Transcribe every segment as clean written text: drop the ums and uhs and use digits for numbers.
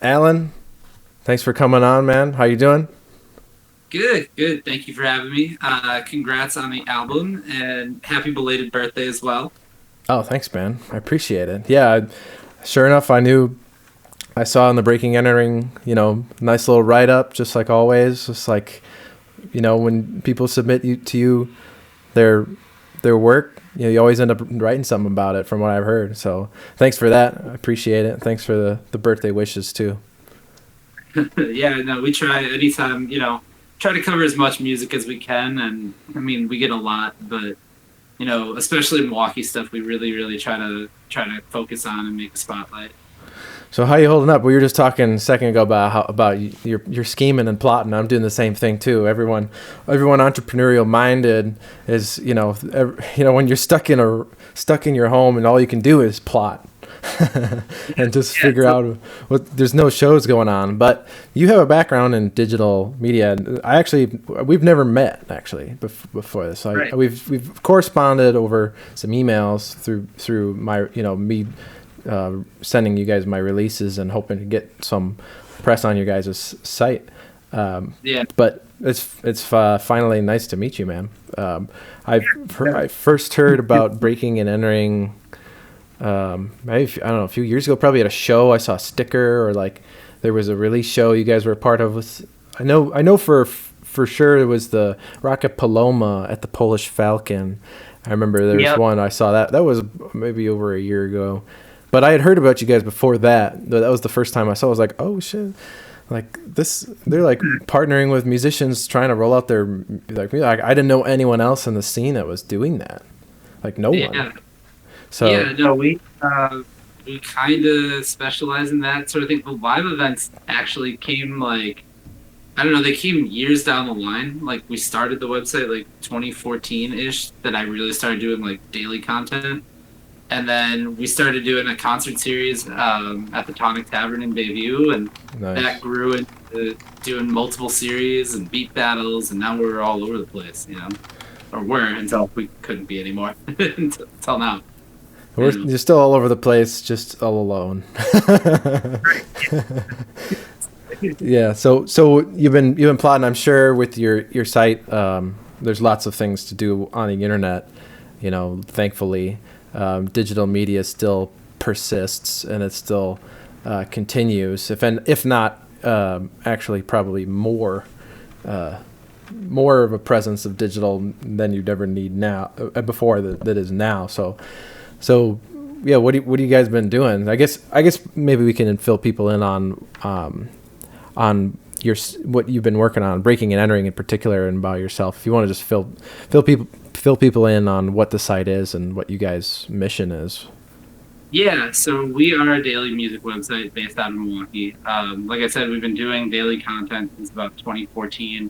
Alan, thanks for coming on, man. How you doing? Good, good. Thank you for having me. Congrats on the album and happy belated birthday as well. Oh, thanks, man. I appreciate it. Yeah, sure enough, I saw in the Breaking Entering, nice little write up, just like always. Just like, when people submit to you their work, you always end up writing something about it, from what I've heard. So thanks for that. I appreciate it. Thanks for the birthday wishes too. Yeah, no, we try anytime, try to cover as much music as we can. And I mean, we get a lot, but, especially Milwaukee stuff, we really, really try to focus on and make a spotlight. So how you holding up? We were just talking a second ago about your scheming and plotting. I'm doing the same thing too. Everyone entrepreneurial minded is when you're stuck in your home and all you can do is plot and just figure out what. There's no shows going on, but you have a background in digital media. We've never met actually before this. Right. We've corresponded over some emails through my me. Sending you guys my releases and hoping to get some press on your guys' site. But it's finally nice to meet you, man. I first heard about Breaking and Entering, maybe, I don't know, a few years ago, probably at a show. I saw a sticker, or like there was a release show you guys were a part of. I know for sure it was the Rocket Paloma at the Polish Falcon. I remember there was one. I saw that was maybe over a year ago. But I had heard about you guys before that. That was the first time I saw. I was like, oh shit! Like this, they're like partnering with musicians trying to roll out their like. I didn't know anyone else in the scene that was doing that. Like no one. So no, we kind of specialize in that sort of thing. The live events actually came I don't know, they came years down the line. Like we started the website 2014-ish. That I really started doing daily content. And then we started doing a concert series at the Tonic Tavern in Bayview, and that grew into doing multiple series and beat battles, and now we're all over the place, or were until we couldn't be anymore until now. You're still all over the place, just all alone. Yeah. So you've been plotting, I'm sure, with your site. There's lots of things to do on the internet, thankfully. Digital media still persists and it still continues, if not actually probably more of a presence of digital than you'd ever need now before that is now. So yeah, what do you guys been doing? I guess maybe we can fill people in on what you've been working on, Breaking and Entering in particular, and about yourself. If you want to just fill people in on what the site is and what you guys' mission is. Yeah, so we are a daily music website based out of Milwaukee. Like I said, we've been doing daily content since about 2014.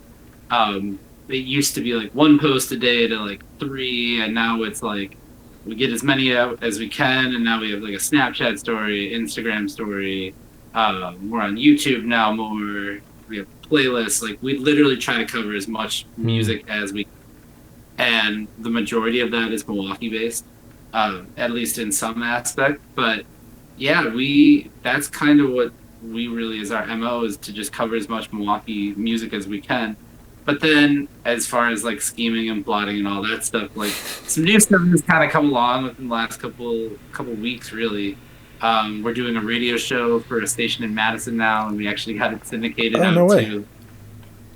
It used to be one post a day to 3, and now it's we get as many out as we can, and now we have a Snapchat story, Instagram story. We're on YouTube now more. We have playlists. We literally try to cover as much music as we can. And the majority of that is Milwaukee based, at least in some aspect. But yeah, that's kind of what we really is our MO, is to just cover as much Milwaukee music as we can. But then as far as scheming and plotting and all that stuff, some new stuff has kind of come along within the last couple weeks, really. We're doing a radio show for a station in Madison now, and we actually got it syndicated out no way. too.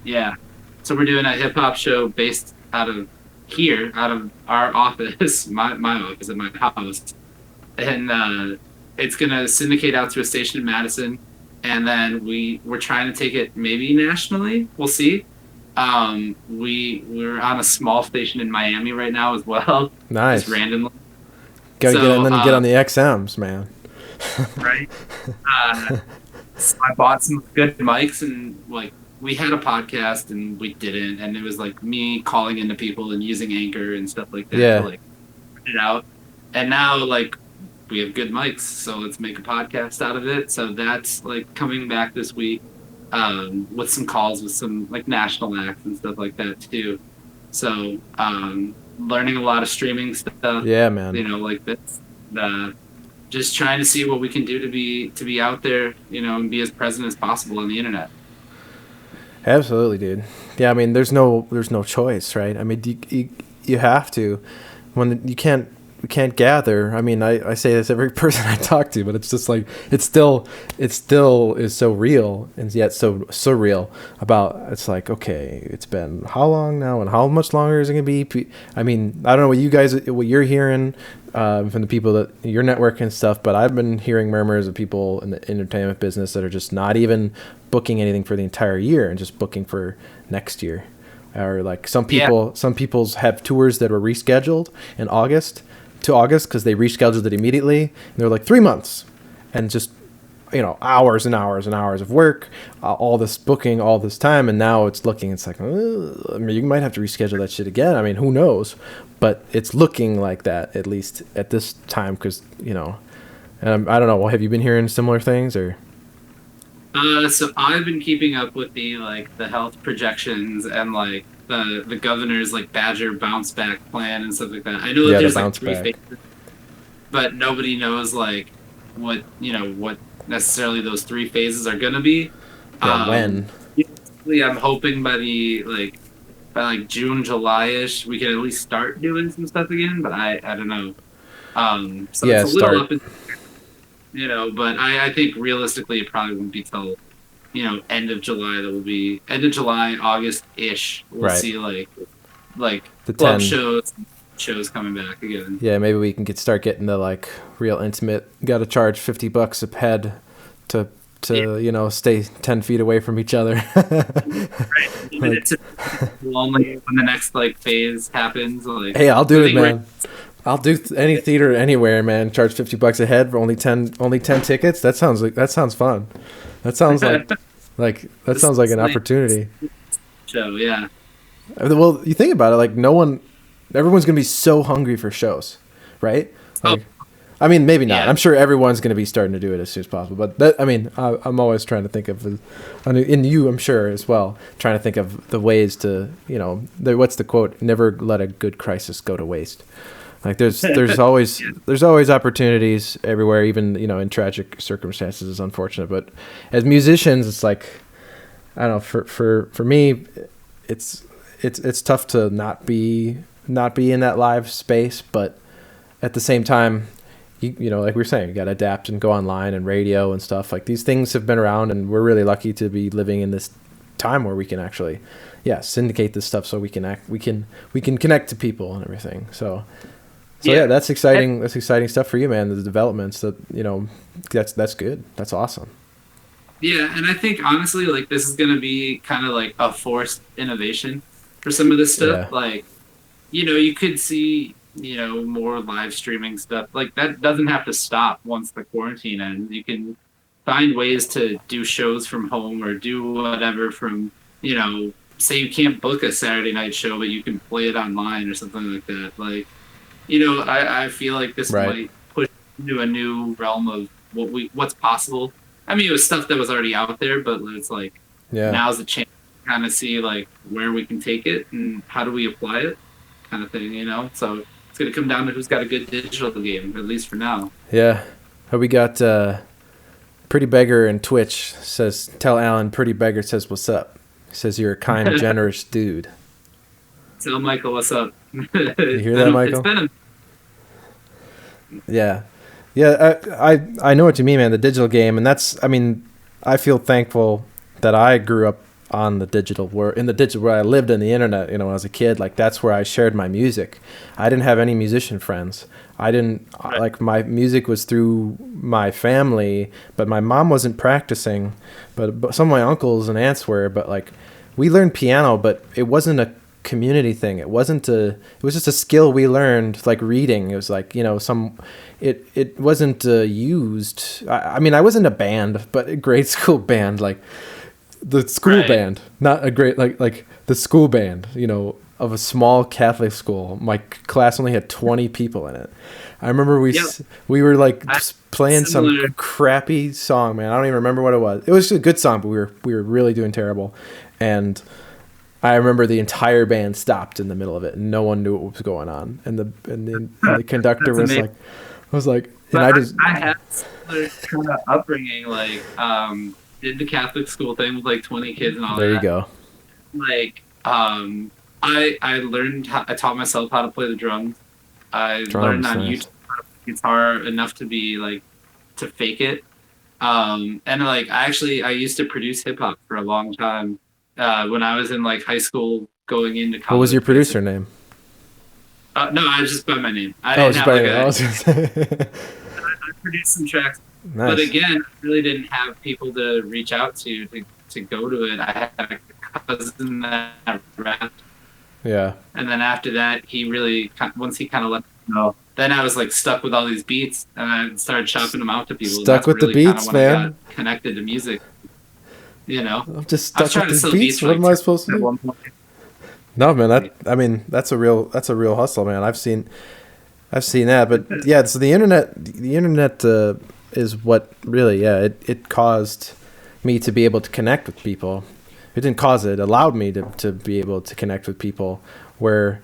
Yeah. So we're doing a hip hop show based out of our office, my office at my house, and it's gonna syndicate out to a station in Madison, and then we're trying to take it maybe nationally. We'll see. We're on a small station in Miami right now as well. Nice. Just randomly. Gotta get on the XMs, man. Right. So I bought some good mics, and we had a podcast and we didn't, and it was me calling into people and using Anchor and stuff like that to put it out. And now we have good mics, so let's make a podcast out of it. So that's coming back this week, with some calls with some national acts and stuff like that too. So learning a lot of streaming stuff. Yeah, man. This just trying to see what we can do to be out there, and be as present as possible on the internet. Absolutely, dude. Yeah, I mean, there's no choice, right? I mean, you have to. When you can't gather. I mean, I say this every person I talk to, but it's just like it still is so real and yet so surreal. It's like, okay, it's been how long now, and how much longer is it gonna be? I mean, I don't know what you're hearing from the people that your network and stuff, but I've been hearing murmurs of people in the entertainment business that are just not even booking anything for the entire year and just booking for next year. Or like some people's have tours that were rescheduled in August because they rescheduled it immediately. And they're like 3 months, and just hours and hours and hours of work, all this booking, all this time, and now it's like I mean, you might have to reschedule that shit again. I mean, who knows? But it's looking like that, at least at this time, because and I don't know. Well, have you been hearing similar things or? So I've been keeping up with the health projections and like the governor's like Badger bounce back plan and stuff like that. I know that there's like 3 phases, but nobody knows like what necessarily those 3 phases are gonna be. When? I'm hoping by June, July-ish, we can at least start doing some stuff again. But I don't know. So yeah, it's a little up in. But I think realistically it probably won't be till, end of July. That will be end of July, August-ish. We'll see like the club shows coming back again. Yeah, maybe we can start getting the like real intimate. Got to charge $50 a head to stay 10 feet away from each other. Right. It's lonely when the next phase happens. Hey, I'll do it, man. I'll do any theater anywhere, man. Charge $50 a head for only 10 tickets. That sounds fun. That sounds like an opportunity. Show, yeah. Well, you think about it, everyone's gonna be so hungry for shows, right? I mean, maybe not. Yeah. I'm sure everyone's gonna be starting to do it as soon as possible. But I'm always trying to think of, and you, I'm sure as well, trying to think of the ways to, what's the quote? Never let a good crisis go to waste. Like there's always opportunities everywhere, even in tragic circumstances. It's unfortunate, but as musicians, it's like I don't know. For me, it's tough to not be in that live space, but at the same time, like we were saying, you got to adapt and go online and radio and stuff. Like these things have been around, and we're really lucky to be living in this time where we can actually, syndicate this stuff so we can connect to people and everything. So that's exciting. That's exciting stuff for you, man. The developments that that's good. That's awesome. Yeah, and I think honestly, this is gonna be kind of like a forced innovation for some of this stuff. Yeah. You could see more live streaming stuff. That doesn't have to stop once the quarantine ends. You can find ways to do shows from home or do whatever from say you can't book a Saturday night show, but you can play it online or something like that. I feel like this might push into a new realm of what's possible. I mean, it was stuff that was already out there, but it's now's the chance to kind of see where we can take it and how do we apply it, kind of thing. So it's gonna come down to who's got a good digital game, at least for now. Yeah, we got Pretty Beggar and Twitch says, "Tell Alan Pretty Beggar says what's up." He says you're a kind, generous dude. Tell Michael what's up. You hear that, Michael? Yeah. I know what you mean, man. The digital game, and I feel thankful that I grew up on the digital world, where I lived in the internet. When I was a kid, that's where I shared my music. I didn't have any musician friends. I didn't my music was through my family, but my mom wasn't practicing. But some of my uncles and aunts were. But we learned piano, but it wasn't a community thing. It was just a skill we learned, like reading. It was it wasn't used. I was in a band, but a grade school band, the school band, not a great the school band, of a small Catholic school. My class only had 20 people in it. I remember we were playing some crappy song, man. I don't even remember what it was. It was a good song, but we were really doing terrible. And I remember the entire band stopped in the middle of it, and no one knew what was going on. And the conductor was like, But I just I had similar kind of upbringing, like did the Catholic school thing with like 20 kids and all there that. you go. Like I learned I taught myself how to play the drums. I learned Drums, on nice. YouTube how to play guitar enough to be like to fake it. And like I used to produce hip hop for a long time. When I was in like high school going into What was your college, basically. producer name? No, I was just by my name. I Oh, didn't just have by like I a was gonna say. I produced some tracks. But Nice. again, I really didn't have people to reach out to go to it. I had a cousin that rapped, Yeah. and then after that, once he kind of let me know, then I was like stuck with all these beats, and I started shopping them out to people. And Stuck that's with the really kind of beats, when I got man. connected to music. You know, I'm just I was stuck with trying to the sell beats. beats for What like am I 10 supposed to at do? one point. No, man. That's a real hustle, man. I've seen that, but yeah. So the internet is what really, yeah. It caused me to be able to connect with people. It didn't cause it. It allowed me to be able to connect with people where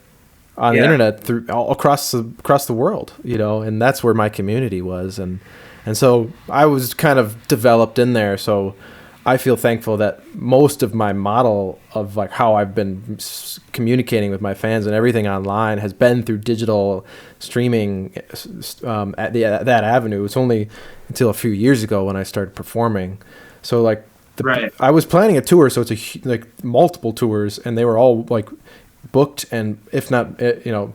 on the internet through all across the world, and that's where my community was, and so I was kind of developed in there. So I feel thankful that most of my model of like how I've been communicating with my fans and everything online has been through digital streaming at that avenue. It's only until a few years ago when I started performing. So like Right. I was planning a tour, so it's like multiple tours, and they were all like booked and if not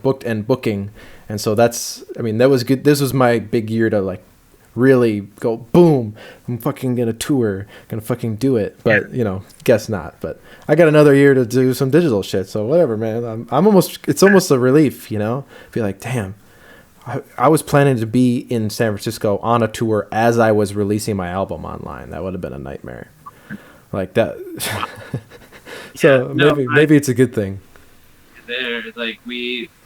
booked and booking, and so that was good. This was my big year to like really go boom. I'm fucking gonna tour, gonna fucking do it. But guess not. But I got another year to do some digital shit, so whatever, man. It's almost a relief, be like, damn, I was planning to be in San Francisco on a tour as I was releasing my album online. That would have been a nightmare like that. So maybe it's a good thing. There, like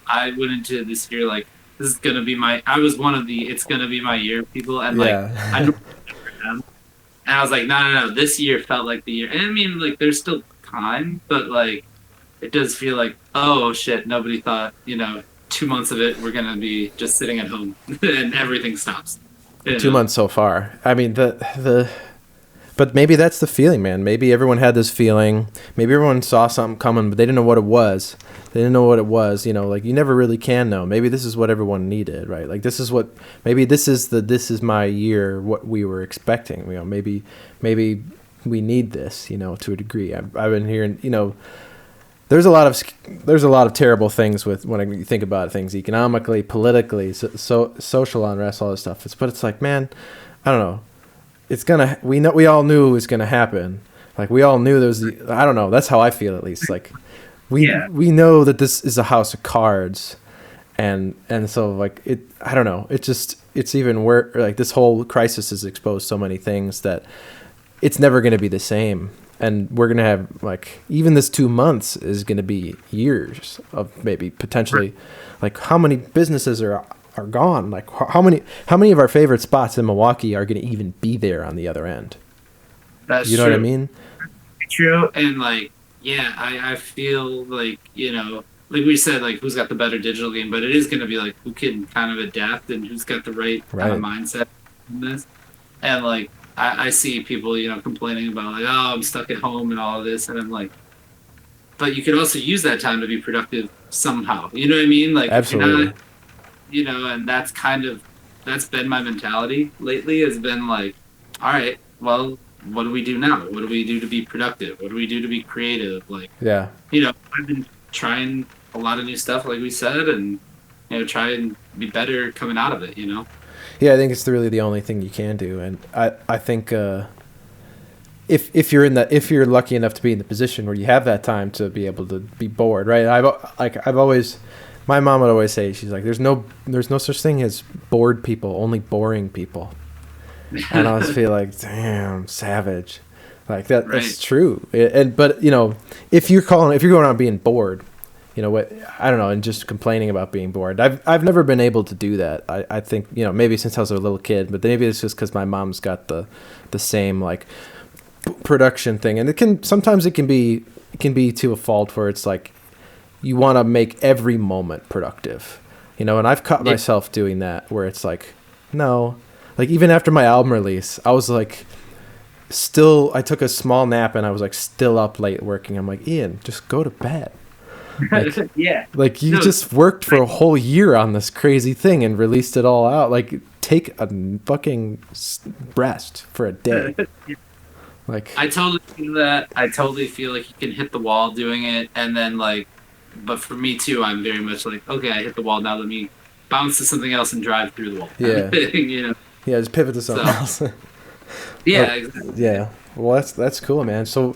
I went into this year like this is gonna be I was one of the it's gonna be my year people, and like I knew and I was like no, this year felt like the year. And I mean, like there's still time, but like it does feel like, oh shit, nobody thought 2 months of it we're gonna be just sitting at home and everything stops. 2 months so far. I mean but maybe that's the feeling, man. Maybe everyone had this feeling. Maybe everyone saw something coming, but they didn't know what it was. Like you never really can know. Maybe this is what everyone needed, right? Like this is my year, what we were expecting. Maybe we need this, to a degree. I've been hearing, there's a lot of terrible things with when you think about things economically, politically, so social unrest, all this stuff. But it's like, man, I don't know. We all knew it was gonna happen. Like we all knew I don't know. That's how I feel, at least. Like we know that this is a house of cards, and so like I don't know. It's even where like this whole crisis has exposed so many things that it's never gonna be the same. And we're gonna have like even this 2 months is gonna be years of maybe potentially, like how many businesses are gone. Like how many of our favorite spots in Milwaukee are going to even be there on the other end? That's you know true. What I mean? True. And like, yeah, I feel like, like we said, like who's got the better digital game, but it is going to be like who can kind of adapt and who's got the right kind of mindset in this. And like, I see people, complaining about like, oh, I'm stuck at home and all of this. And I'm like, but you could also use that time to be productive somehow. You know what I mean? Like, absolutely. And that's been my mentality lately, has been like, all right, well, what do we do now? What do we do to be productive? What do we do to be creative? Like, yeah, I've been trying a lot of new stuff, like we said, and, try and be better coming out of it, Yeah, I think it's really the only thing you can do. And I think, if you're lucky enough to be in the position where you have that time to be able to be bored, right? My mom would always say, she's like, there's no such thing as bored people, only boring people. And I always feel like, damn, savage. Like that. Right. That's true. But if you're going around being bored, what, I don't know, and just complaining about being bored. I've never been able to do that. I think, maybe since I was a little kid, but maybe it's just because my mom's got the same like production thing, and sometimes it can be to a fault where it's like, you want to make every moment productive, and I've caught myself doing that where it's like, no. Like, even after my album release, I was like, I took a small nap and I was like still up late working. I'm like, Ian, just go to bed. Like, Yeah. like you No, just worked for a whole year on this crazy thing and released it all out. Like, take a fucking rest for a day. Like, I totally feel that. I totally feel like you can hit the wall doing it, and then like, but for me too, I'm very much like, okay, I hit the wall. Now let me bounce to something else and drive through the wall. Yeah. You know. yeah, just pivot to something else. Yeah. Exactly. Yeah. Well, that's cool, man. So,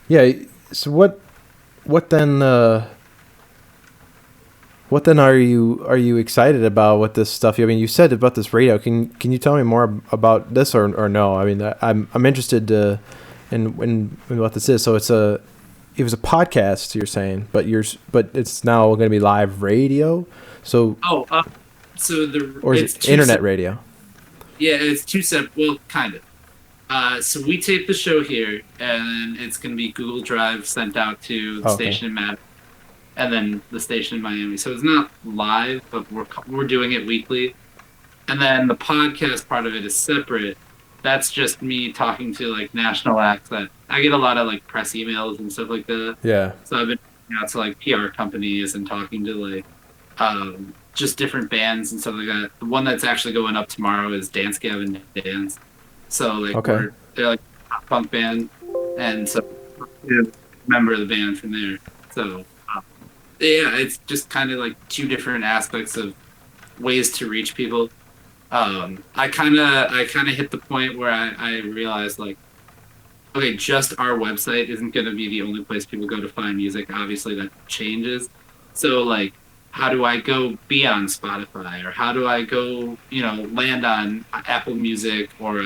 yeah. So what then? What then are you excited about with this stuff? I mean, you said about this radio. Can you tell me more about this or no? I mean, I'm interested in what this is. So it was a podcast you're saying, but it's now going to be live radio. So or is it internet radio? Yeah, it's two separate. Well, kind of. So we tape the show here, and it's going to be Google Drive sent out to the station in Madison, and then the station in Miami. So it's not live, but we're doing it weekly. And then the podcast part of it is separate. That's just me talking to like national acts that I get a lot of like press emails and stuff like that. Yeah. So I've been out to like PR companies and talking to like just different bands and stuff like that. The one that's actually going up tomorrow is Dance Gavin Dance. So like they're like a punk band, and so I'm a member of the band from there. So yeah, it's just kind of like two different aspects of ways to reach people. I kind of hit the point where I realized like, okay, just our website isn't going to be the only place people go to find music. Obviously that changes. So like, how do I go be on Spotify, or how do I go, land on Apple Music, or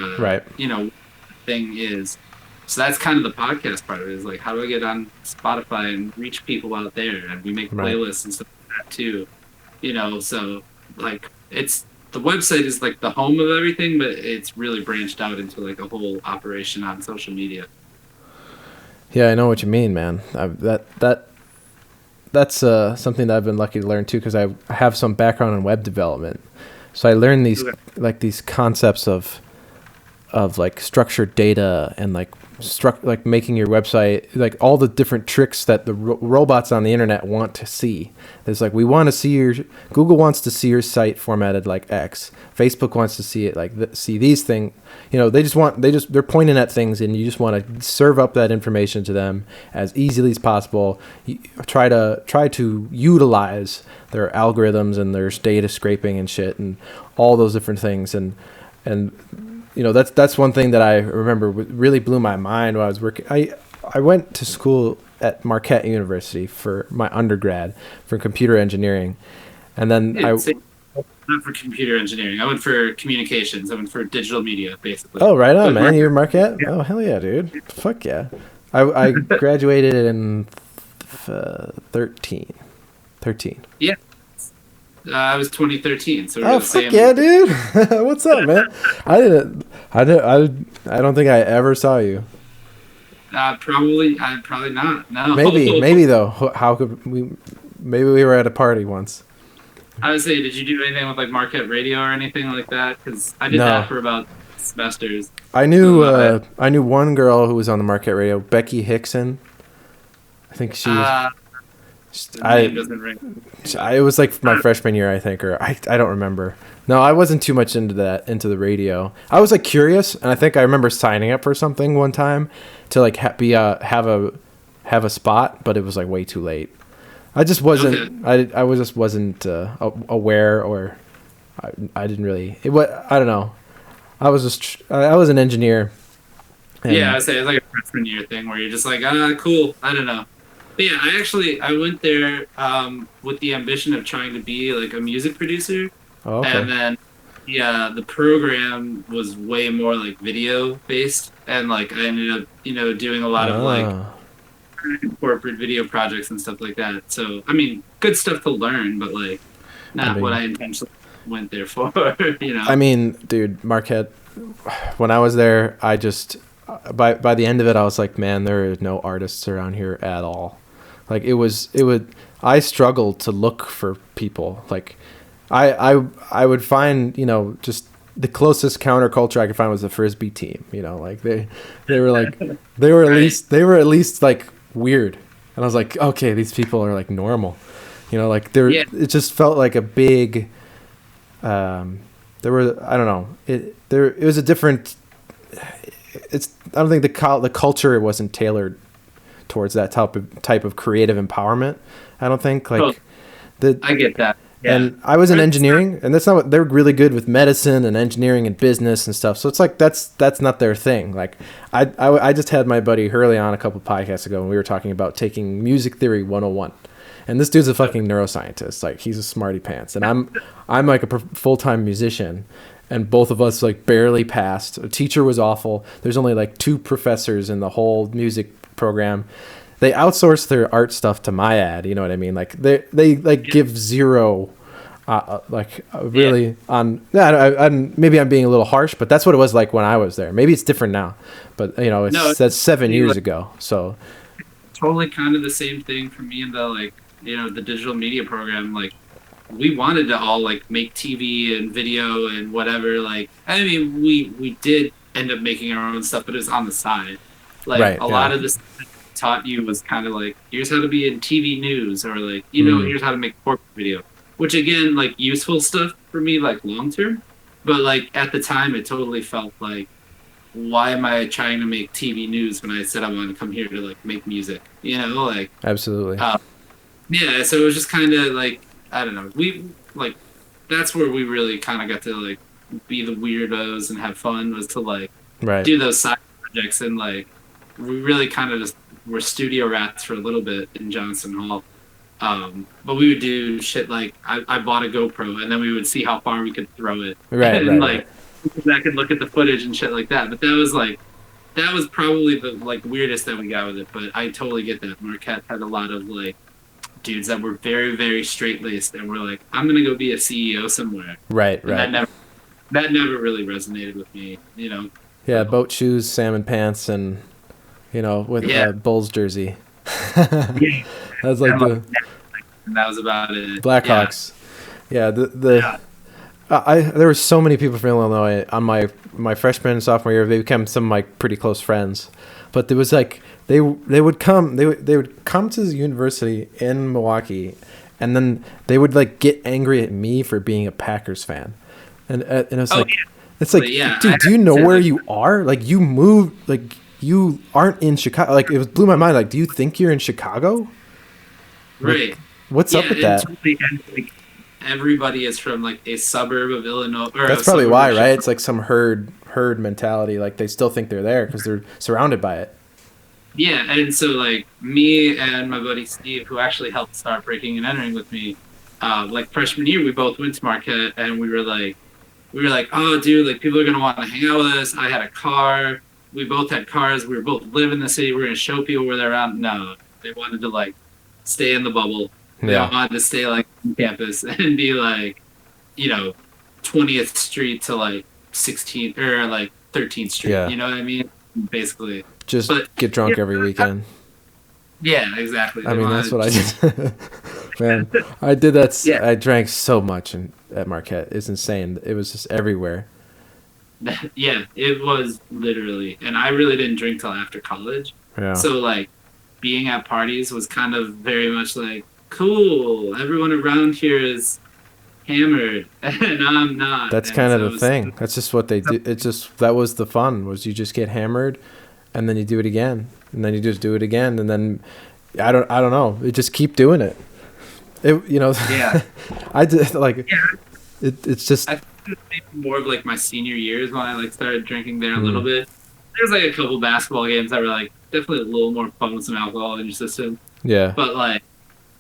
thing is. So that's kind of the podcast part of it, is like, how do I get on Spotify and reach people out there? And we make playlists and stuff like that too, so like the website is like the home of everything, but it's really branched out into like a whole operation on social media. Yeah, I know what you mean, man. That's something that I've been lucky to learn too, because I have some background in web development. So I learned these concepts of like structured data and like making your website, like all the different tricks that the robots on the internet want to see. It's like, we want to see Google wants to see your site formatted like X. Facebook wants to see it like see these things. They're pointing at things, and you just want to serve up that information to them as easily as possible. You try to utilize their algorithms and their data scraping and shit and all those different things. And that's one thing that I remember really blew my mind when I was working. I went to school at Marquette University for my undergrad for computer engineering, and then not for computer engineering. I went for communications. I went for digital media, basically. Oh, right on, man! You were Marquette? Yeah. Oh, hell yeah, dude! Fuck yeah! I graduated in 13. Yeah. I was 2013. So oh, fuck yeah, dude! What's up, man? I don't think I ever saw you. Probably not. No. Maybe though. How could we? Maybe we were at a party once. I would say, did you do anything with like Marquette Radio or anything like that? Because I did that for about semesters. I knew one girl who was on the Marquette Radio, Becky Hickson. I think she. Name doesn't ring. It was like my freshman year, I think, or I don't remember. No, I wasn't too much into the radio. I was like curious, and I think I remember signing up for something one time to like have a spot, but it was like way too late. I just wasn't. Okay. I just wasn't aware, or I didn't really. I don't know. I was an engineer. Yeah, I say it's like a freshman year thing where you're just like, cool. I don't know. But yeah, I went there with the ambition of trying to be like a music producer. Oh, okay. And then the program was way more like video based, and like I ended up doing a lot of like corporate video projects and stuff like that. So I mean, good stuff to learn, but like not what I intentionally went there for. I mean, dude, Marquette. When I was there, I just by the end of it, I was like, man, there are no artists around here at all. Like I struggled to look for people. Like I would find, just the closest counterculture I could find was the frisbee team. You know, like they were like they were at least like weird, and I was like, okay, these people are like normal. You know, like it just felt like a big. There were, I don't know, it was a different. I don't think the culture wasn't tailored towards that type of creative empowerment. I don't think like I get that. Yeah. And I was in engineering, and that's not what they're really good with, medicine and engineering and business and stuff. So it's like that's not their thing. Like I just had my buddy Hurley on a couple podcasts ago, and we were talking about taking music theory 101. And this dude's a fucking neuroscientist. Like, he's a smarty pants, and I'm like a full-time musician, and both of us like barely passed. A teacher was awful. There's only like 2 professors in the whole music program. They outsource their art stuff to my ad. You know what I mean? Like they like give zero, really on. Yeah, maybe I'm being a little harsh, but that's what it was like when I was there. Maybe it's different now, but you know, that's 7 years ago. So totally kind of the same thing for me in the like, you know, the digital media program. Like, we wanted to all like make TV and video and whatever. Like, I mean, we did end up making our own stuff, but it was on the side. Like a lot of this taught you was kind of like, here's how to be in TV news, or like, you know, here's how to make corporate video, which again, like useful stuff for me, like long term. But like at the time, it totally felt like, why am I trying to make TV news when I said I wanted to come here to like make music? You know, like absolutely. Yeah, so it was just kind of like, I don't know. We like, that's where we really kind of got to like be the weirdos and have fun, was to like do those side projects, and like we really kind of just were studio rats for a little bit in Johnson Hall. But we would do shit like I bought a GoPro, and then we would see how far we could throw it, and like back and look at the footage and shit like that. But that was probably the like weirdest that we got with it. But I totally get that. Marquette had a lot of like dudes that were very, very straight-laced and were like, I'm gonna go be a CEO somewhere. Right. That never really resonated with me, you know. Yeah, boat shoes, salmon pants, and you know, with a Bulls jersey. That was like that was about it. Blackhawks. Yeah, there were so many people from Illinois on my freshman and sophomore year. They became some of my pretty close friends. But there was like they would come to the university in Milwaukee, and then they would like get angry at me for being a Packers fan, and it was dude, do you know where you are? Like, you moved, like you aren't in Chicago. Like, it blew my mind. Like, do you think you're in Chicago? Right. Like, what's up with that? Like, everybody is from like a suburb of Illinois. That's probably why, right? It's like some herd mentality. Like, they still think they're there because they're surrounded by it. Yeah, and so like me and my buddy Steve, who actually helped start Breaking and Entering with me, like freshman year, we both went to Marquette, and we were like, oh, dude, like people are gonna want to hang out with us. I had a car. We both had cars. We were both live in the city. We were gonna show people where they're around. No, they wanted to like stay in the bubble. They wanted to stay like on campus and be like, you know, 20th Street to like 16th or like 13th Street. Yeah. You know what I mean? Basically. Just get drunk every weekend. Yeah, exactly. I mean, that's what I did. Man, I did that. Yeah. I drank so much at Marquette. It's insane. It was just everywhere. Yeah, it was literally. And I really didn't drink till after college. Yeah. So, like, being at parties was kind of very much like, cool, everyone around here is hammered, and I'm not. That's kind of the thing. That's just what they do. It's just, that was the fun, was you just get hammered, and then you do it again, and then you just do it again, and then I don't know. You just keep doing it. You know. Yeah. I did like. Yeah. It's just. I think maybe more of like my senior years when I like started drinking there a little bit. There's like a couple basketball games that were like definitely a little more fun with some alcohol in your system. Yeah. But like,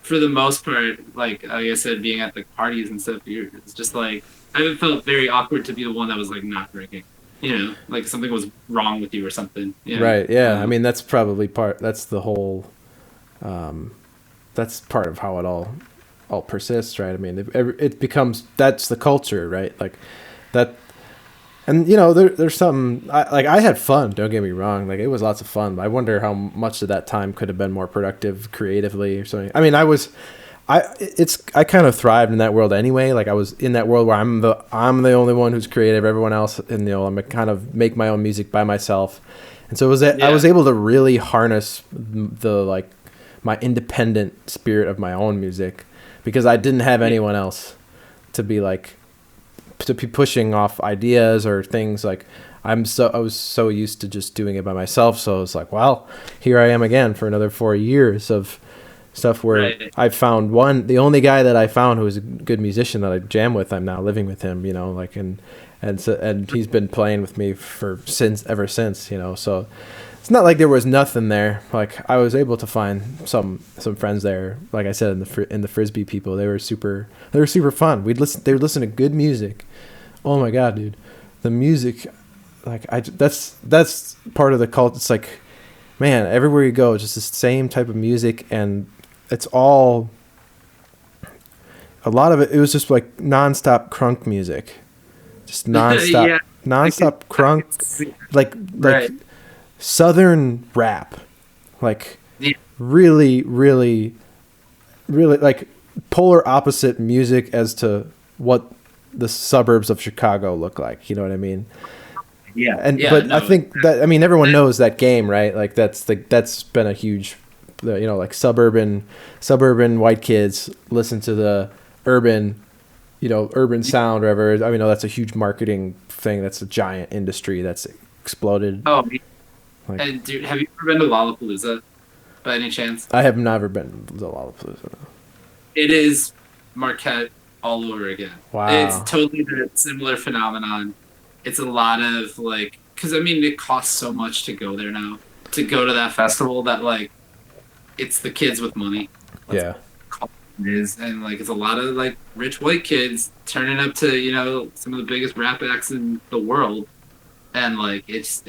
for the most part, like I said, being at like parties and stuff, it's just like, I felt very awkward to be the one that was like not drinking. You know, like something was wrong with you or something. You know? Right. Yeah. I mean, that's probably that's the whole. That's part of how it all persists, right? I mean, it becomes, that's the culture, right? Like that. And, you know, there's something, I had fun, don't get me wrong. Like, it was lots of fun, but I wonder how much of that time could have been more productive creatively or something. I mean, I kind of thrived in that world anyway. Like I was in that world where I'm the only one who's creative. Everyone else, and I'm a kind of make my own music by myself. And so I was able to really harness the like my independent spirit of my own music, because I didn't have anyone else to be like to be pushing off ideas or things. Like I was so used to just doing it by myself. So it's like, well, here I am again for another 4 years of stuff where I found the only guy that I found who was a good musician that I jam with. I'm now living with him, like, and he's been playing with me ever since, so it's not like there was nothing there. Like I was able to find some friends there. Like I said, in the Frisbee people, they were super fun. They would listen to good music. Oh my God, dude. The music, like that's part of the cult. It's like, man, everywhere you go, it's just the same type of music, and it's all, a lot of it was just like nonstop crunk music, just nonstop, nonstop crunk, like Southern rap, like really, really, really like polar opposite music as to what the suburbs of Chicago look like. You know what I mean? Yeah. I think that, I mean, everyone knows that game, right? Like that's been a huge, like suburban white kids listen to the urban sound, or whatever. I mean, that's a huge marketing thing. That's a giant industry that's exploded. Oh, like, and dude, have you ever been to Lollapalooza by any chance? I have never been to Lollapalooza. It is Marquette all over again. Wow. It's totally a similar phenomenon. It's a lot of like, because I mean, it costs so much to go there now, to go to that festival, that like, it's the kids with money. Yeah. It is, and like, it's a lot of like rich white kids turning up to some of the biggest rap acts in the world, and like it's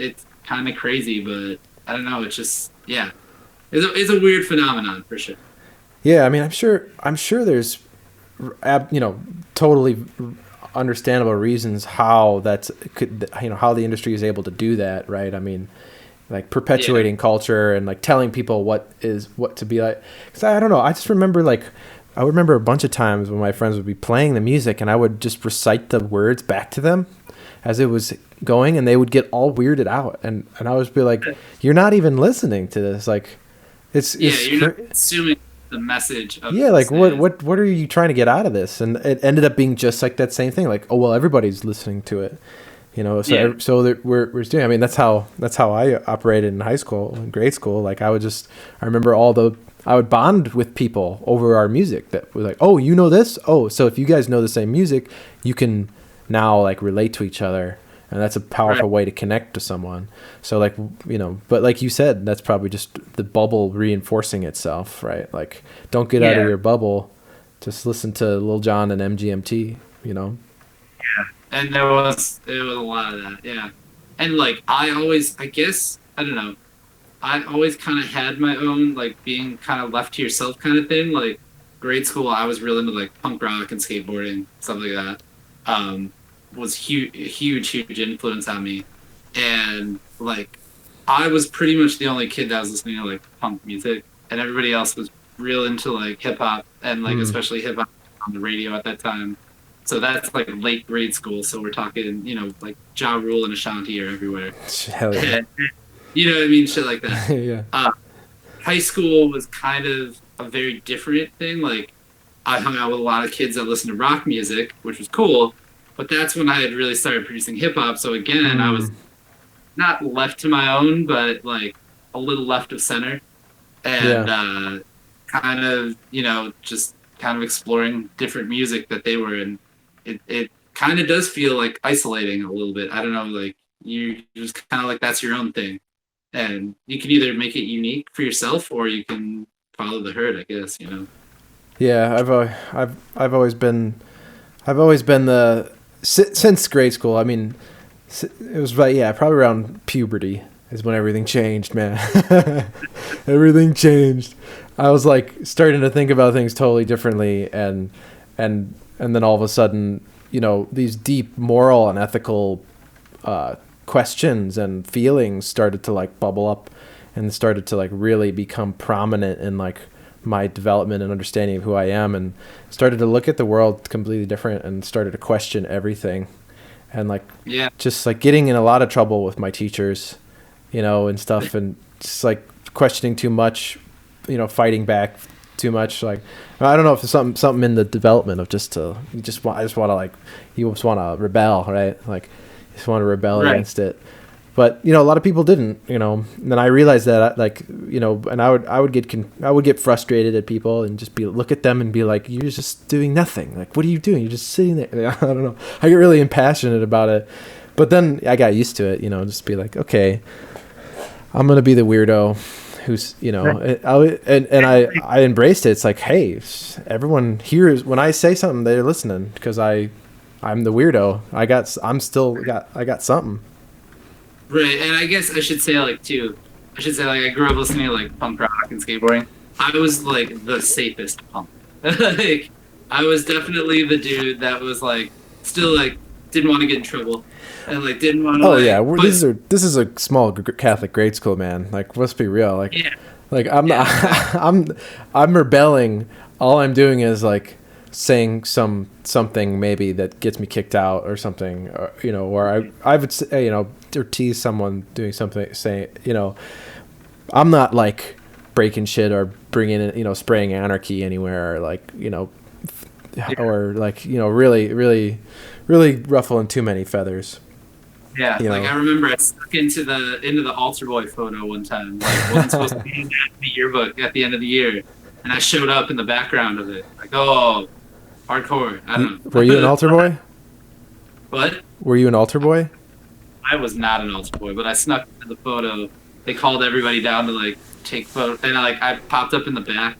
kind of crazy, but I don't know. It's just it's a weird phenomenon for sure. Yeah, I mean, I'm sure there's, totally understandable reasons how how the industry is able to do that, right? I mean, like perpetuating culture and like telling people what to be like. Because I don't know, I just remember I remember a bunch of times when my friends would be playing the music and I would just recite the words back to them as it was going, and they would get all weirded out, and I would be like, "You're not even listening to this. Like, you're not assuming the message of like what are you trying to get out of this?" And it ended up being just like that same thing. Like, oh well, everybody's listening to it, So we're doing. I mean, that's how I operated in high school and grade school. Like I remember I would bond with people over our music that was like, oh, you know this? Oh, so if you guys know the same music, you can now like relate to each other, and that's a powerful way to connect to someone. So like, but like you said, that's probably just the bubble reinforcing itself, right? Like, don't get out of your bubble, just listen to Lil Jon and MGMT, Yeah, and there was a lot of that, and like I don't know, I always kind of had my own like being kind of left to yourself kind of thing. Like grade school, I was really into like punk rock and skateboarding, stuff like that. Was huge influence on me, and like I was pretty much the only kid that was listening to like punk music, and everybody else was real into like hip hop, and like especially hip hop on the radio at that time. So that's like late grade school. So we're talking, like Ja Rule and Ashanti are everywhere. Hell yeah. You know what I mean? Shit like that. Yeah. High school was kind of a very different thing. Like I hung out with a lot of kids that listened to rock music, which was cool. But that's when I had really started producing hip hop. So again, I was not left to my own, but like a little left of center, and kind of just kind of exploring different music that they were in. It kind of does feel like isolating a little bit. I don't know, like you just kind of like that's your own thing, and you can either make it unique for yourself or you can follow the herd, I guess. Yeah, I've always been the since grade school. I mean, it was probably around puberty is when everything changed, man. Everything changed. I was like starting to think about things totally differently, and then all of a sudden, these deep moral and ethical questions and feelings started to like bubble up and started to like really become prominent in like my development and understanding of who I am, and started to look at the world completely different and started to question everything. And like, Yeah. just like getting in a lot of trouble with my teachers, and stuff, and just like questioning too much, fighting back too much. Like, I don't know if there's something in the development of I just want to like, you just want to rebel, right? Like, you just want to rebel Right. against it. But a lot of people didn't, and then I realized that, like, and I would get frustrated at people and just look at them and be like, you're just doing nothing. Like, what are you doing? You're just sitting there. I don't know. I get really impassionate about it, but then I got used to it. Just be like, okay, I'm gonna be the weirdo who's, I embraced it. It's like, hey, everyone hears when I say something, they're listening because I'm the weirdo. I got something. Right, and I guess I should say like too. I should say like I grew up listening to like punk rock and skateboarding. I was like the safest punk. Like I was definitely the dude that was like still like didn't want to get in trouble and like didn't want to. Oh yeah, this is a small Catholic grade school, man. Like, let's be real. Like, yeah, like I'm yeah, not, I'm rebelling. All I'm doing is like saying something maybe that gets me kicked out or something, or I would say, or tease someone doing something, saying, I'm not like breaking shit or bringing in, spraying anarchy anywhere, or like, or like, really, really, really ruffling too many feathers. yeah. Like I remember I stuck into the altar boy photo one time. Like wasn't supposed to be in the yearbook at the end of the year, and I showed up in the background of it. Like, oh, hardcore. I don't know. Were you an altar boy? What? Were you an altar boy? I was not an altar boy, but I snuck into the photo. They called everybody down to like take photo, and I popped up in the back.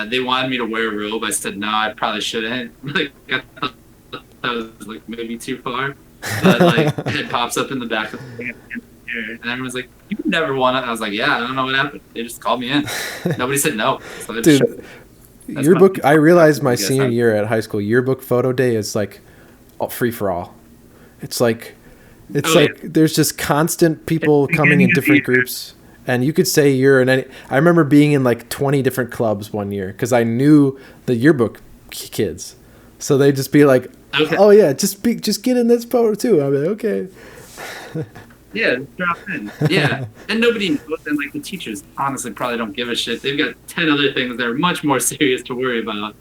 They wanted me to wear a robe. I said no, I probably shouldn't. Like I thought that was like maybe too far. But like head pops up in the back of the and everyone's like, "You never won it." I was like, "Yeah, I don't know what happened. They just called me in. Nobody said no." So dude, yearbook. I realized my senior year at high school, yearbook photo day is like free for all. It's like there's just constant people coming in different groups, and you could say you're in any. I remember being in like 20 different clubs one year because I knew the yearbook kids, so they'd just be like, "Oh yeah, just get in this photo too." I'll be like, "Okay." Yeah, drop in. Yeah, and nobody knows, and like the teachers honestly probably don't give a shit. They've got 10 other things that are much more serious to worry about.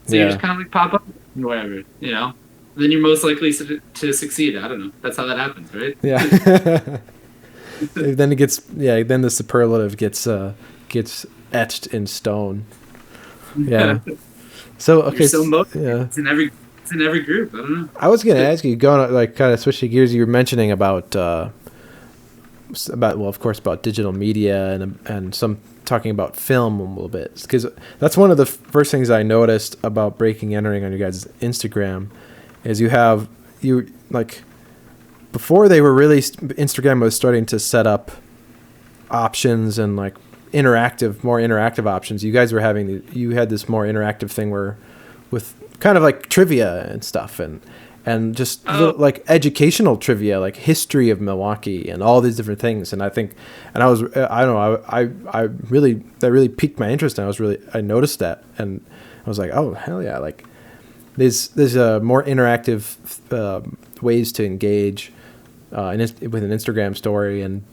So you just kind of like pop up wherever, Then you're most likely to succeed. I don't know. That's how that happens, right? Yeah. Then it gets Then the superlative gets etched in stone. Yeah. So okay. You're so motivated. Yeah. It's in every group. I don't know. I was gonna ask you, going like kind of switching gears. You were mentioning about of course, about digital media and some talking about film a little bit, because that's one of the first things I noticed about breaking entering on your guys' Instagram. Is you like before they were really Instagram was starting to set up options and like more interactive options. You guys were you had this more interactive thing where with kind of like trivia and stuff and just like educational trivia, like history of Milwaukee and all these different things. And I think, and I don't know, that really piqued my interest, and I noticed that, and I was like, oh hell yeah, like. There's more interactive ways to engage with an Instagram story, and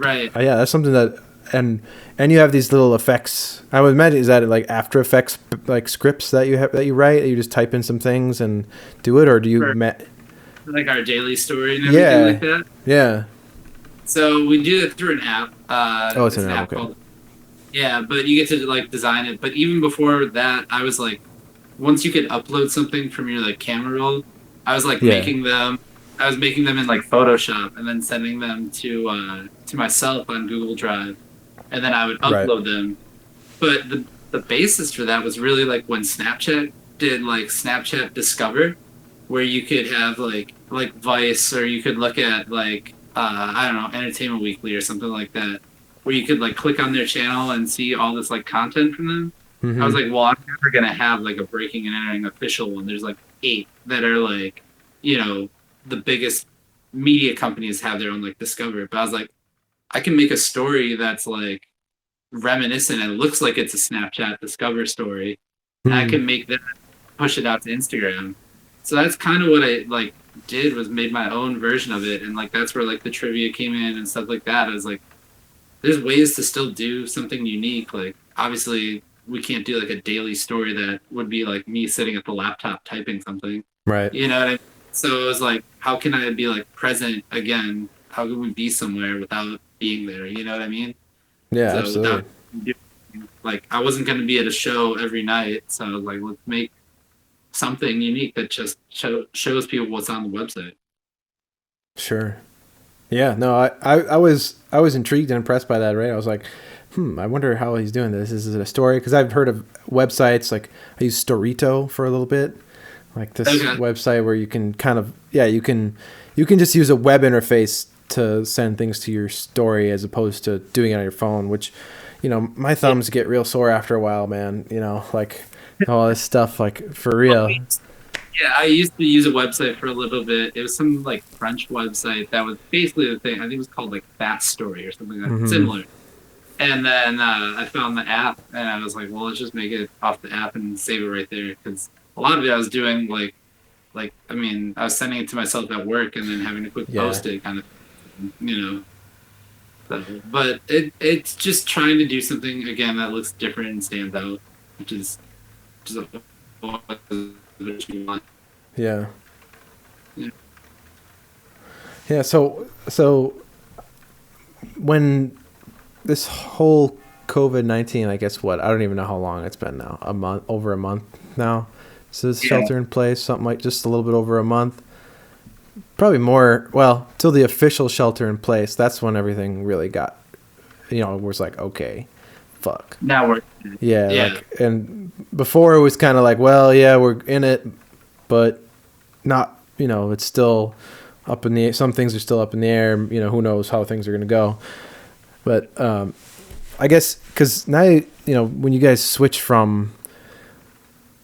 right. Yeah, that's something that and you have these little effects. I would imagine, is that like After Effects like scripts that you write? You just type in some things and do it, or do you like our daily story and everything like that? Yeah. So we do it through an app. It's an app. Okay. Yeah, but you get to like design it. But even before that, I was like, once you could upload something from your like camera roll, I was like making them. I was making them in like Photoshop and then sending them to myself on Google Drive, and then I would upload them. But the basis for that was really like when Snapchat did like Snapchat Discover, where you could have like Vice, or you could look at like I don't know, Entertainment Weekly or something like that, where you could like click on their channel and see all this like content from them. Mm-hmm. I was like, well, I'm never gonna have like a breaking and entering official one. There's like 8 that are like, the biggest media companies have their own like Discover. But I was like, I can make a story that's like reminiscent. It looks like it's a Snapchat Discover story. And I Hmm. can make that, push it out to Instagram. So that's kind of what I like did, was made my own version of it, and like that's where like the trivia came in and stuff like that. I was like, there's ways to still do something unique. Like obviously we can't do like a daily story that would be like me sitting at the laptop typing something. Right. You know what I mean? So it was like, how can I be like present again? How can we be somewhere without being there? You know what I mean? Yeah, So absolutely. without, like, I wasn't going to be at a show every night. So I was like, let's make something unique that just shows people what's on the website. Sure. Yeah, no, I was intrigued and impressed by that, right? I was like, I wonder how he's doing this. Is it a story? Because I've heard of websites like I used Storito for a little bit, like this Okay. website where you can kind of you can just use a web interface to send things to your story as opposed to doing it on your phone, which my thumbs get real sore after a while, man. Like all this stuff, like for real. Yeah, I used to use a website for a little bit. It was some like French website that was basically the thing. I think it was called like Fast Story or something like that, Hmm. similar. And then I found the app, and I was like, well, let's just make it off the app and save it right there. Because a lot of it I was doing like I mean, I was sending it to myself at work and then having to quick Yeah, post it, kind of, you know. But it's just trying to do something again that looks different and stands out, which is just what you want. yeah, Yeah. yeah. So when this whole COVID-19, I guess what, I don't even know how long it's been now. A month, over a month now. So this Yeah. shelter in place, something like just a little bit over a month. Probably more, well, till the official shelter in place. That's when everything really got, was like, okay, fuck. Now we're Yeah, yeah. like, and before it was kind of like, well, yeah, we're in it, but not, it's still up in the, some things are still up in the air. Who knows how things are going to go. But I guess because now, when you guys switch from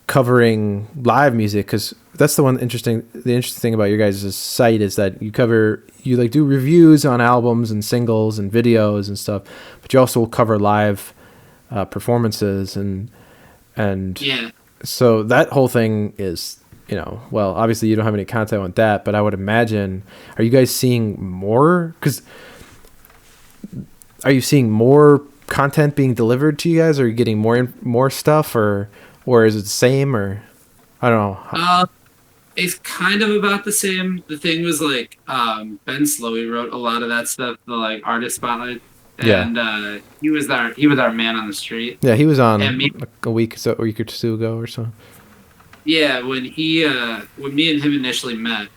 covering live music, because that's the interesting thing about your guys' site is that you like do reviews on albums and singles and videos and stuff, but you also cover live performances and Yeah. so that whole thing is, well, obviously you don't have any content on that, but I would imagine, are you guys seeing more? Because are you seeing more content being delivered to you guys? Are you getting more stuff, or is it the same, or I don't know. It's kind of about the same. The thing was like Ben Slowey wrote a lot of that stuff, the like artist spotlight, Yeah, and he was our man on the street. yeah, he was And on me, like a week or two ago or so. yeah, when me and him initially met,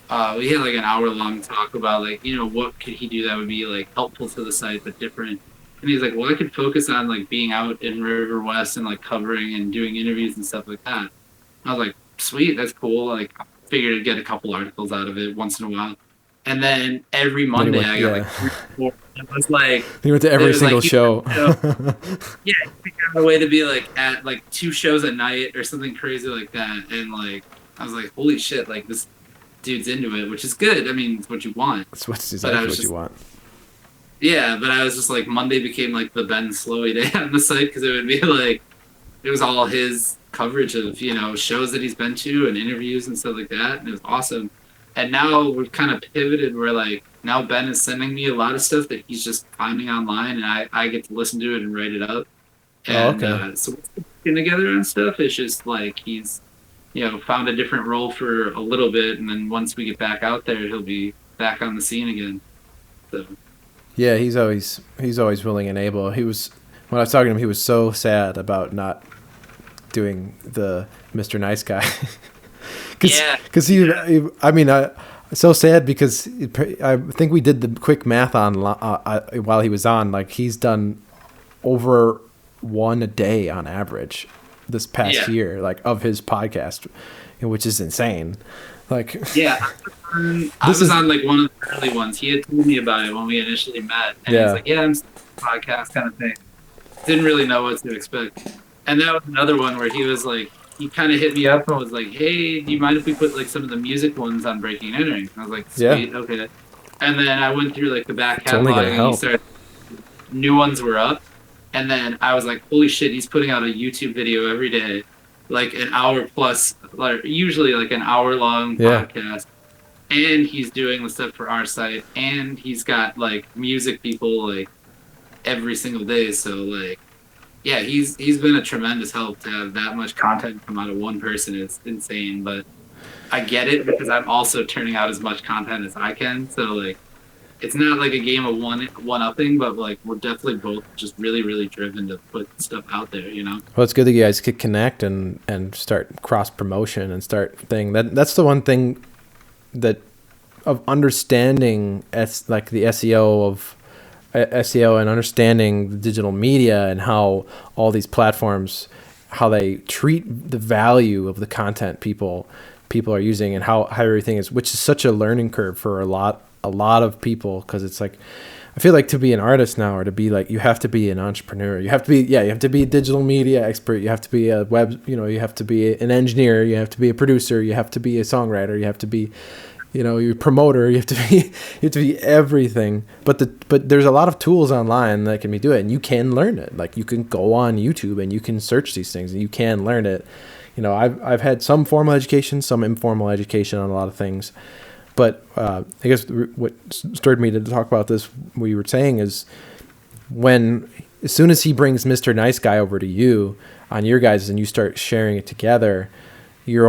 we had like an hour long talk about like what could he do that would be like helpful to the site but different. And he's like, well, I could focus on like being out in River West and like covering and doing interviews and stuff like that. I was like, sweet, that's cool. Like, I figured I'd get a couple articles out of it once in a while. And then every Then he Monday, went, I got like yeah, 3 or 4. It was like, he went to it every was like, single show. yeah, you figure out a way to be like at like 2 shows a night or something crazy like that. And like, I was like, holy shit, like this dude's into it, which is good. I mean, it's what you want. That's what's But I exactly was what you just, want. yeah, but I was just like, Monday became like the Ben Slowey day on the site because it would be like, it was all his coverage of shows that he's been to and interviews and stuff like that, and it was awesome. And now we've kind of pivoted where like now Ben is sending me a lot of stuff that he's just finding online, and I get to listen to it and write it up. Oh, And okay. so we're working together on stuff. It's just like he's found a different role for a little bit, and then once we get back out there, he'll be back on the scene again. So Yeah, he's always willing and able. When I was talking to him, he was so sad about not doing the Mr. Nice Guy. yeah, Because I mean, so sad because I think we did the quick math on while he was on. Like he's done over one a day on average this past yeah. year, like of his podcast, which is insane. Like Yeah, I this was is on like one of the early ones. He had told me about it when we initially met, and he's yeah like, "Yeah, I'm starting a podcast kind of thing." Didn't really know what to expect, and that was another one where he was like, he kind of hit me up and was like, "Hey, do you mind if we put like some of the music ones on Breaking and Entering?" I was like, yeah. "Sweet, okay." And then I went through like the back It's only catalog, gonna and he help. started. New ones were up, And then I was like, holy shit, he's putting out a YouTube video every day, like an hour plus, like usually like an hour long podcast. And he's doing the stuff for our site, and he's got like music people like every single day. So like, yeah, he's been a tremendous help. To have that much content come out of one person is insane. But I get it, because I'm also turning out as much content as I can. So like, it's not like a game of one upping, but like we're definitely both just really, really driven to put stuff out there, you know? Well, it's good that you guys could connect and start cross promotion and start thing. That's the one thing that of understanding like the SEO and understanding the digital media and how all these platforms, how they treat the value of the content people are using, and how everything is, which is such a learning curve for a lot of people. Because it's like, I feel like to be an artist now, or to be like, you have to be an entrepreneur, you have to be a digital media expert, you have to be a web, you have to be an engineer, you have to be a producer, you have to be a songwriter, you have to be, you're a promoter, you have to be everything. But there's a lot of tools online that can do it, and you can learn it. Like, you can go on YouTube and you can search these things and you can learn it. I've had some formal education, some informal education on a lot of things. But I guess what stirred me to talk about this, what you were saying, is as soon as he brings Mr. Nice Guy over to you on your guys and you start sharing it together, you're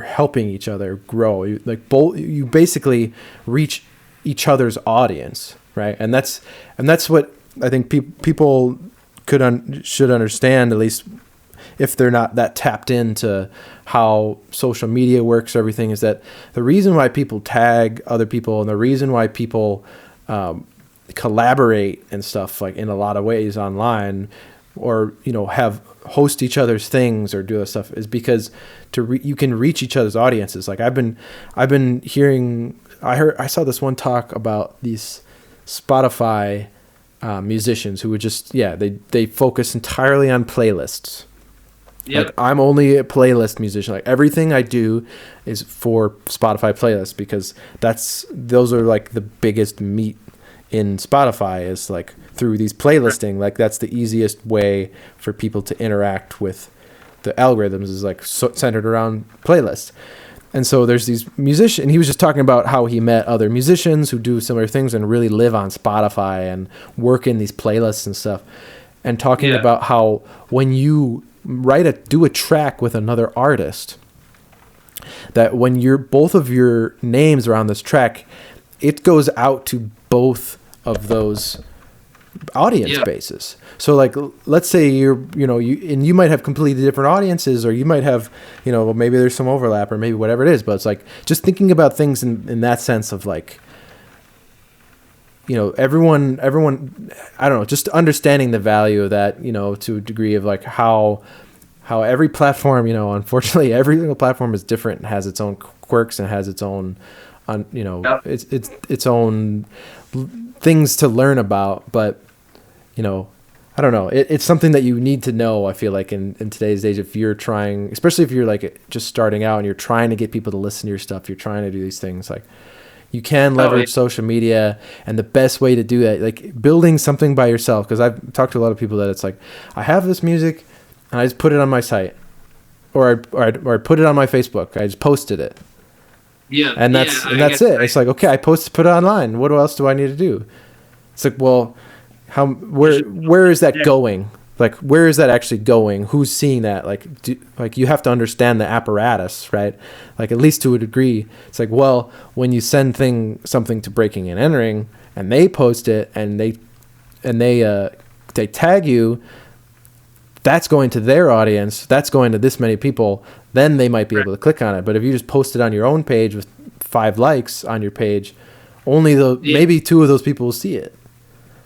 helping each other grow. You basically reach each other's audience, right? And that's what I think people should understand, at least if they're not that tapped into how social media works, everything, is that the reason why people tag other people and the reason why people collaborate and stuff, like in a lot of ways online, or host each other's things or do this stuff, is because you can reach each other's audiences. Like I've been hearing, I saw this one talk about these Spotify musicians who would just they focus entirely on playlists. Yep. Like, I'm only a playlist musician. Like, everything I do is for Spotify playlists, because those are like the biggest meat in Spotify, is like through these playlisting. Like, that's the easiest way for people to interact with the algorithms, is like centered around playlists. And so there's these musicians, and he was just talking about how he met other musicians who do similar things and really live on Spotify and work in these playlists and stuff, and talking about how when you do a track with another artist, that when both of your names are on this track, it goes out to both of those audience bases. So like, let's say you might have completely different audiences, or you might have, maybe there's some overlap, or maybe whatever it is, but it's like just thinking about things in that sense of like, everyone, I don't know, just understanding the value of that, to a degree of like how every platform, unfortunately every single platform is different and has its own quirks and has its own, its own things to learn about. But, I don't know, it's something that you need to know, I feel like, in today's age, if you're trying, especially if you're like just starting out and you're trying to get people to listen to your stuff, you're trying to do these things, like, you can leverage social media, and the best way to do that, like building something by yourself, because I've talked to a lot of people that it's like, I have this music and I just put it on my site, or I put it on my Facebook, I just posted it. Yeah. And that's it. It's like, okay, I put it online. What else do I need to do? It's like, well, where is that going? Like, where is that actually going? Who's seeing that? Like, you have to understand the apparatus, right? Like, at least to a degree. It's like, well, when you send something to Breaking and Entering, and they post it, and they tag you, that's going to their audience. That's going to this many people. Then they might be able to click on it. But if you just post it on your own page with 5 likes on your page, only maybe 2 of those people will see it.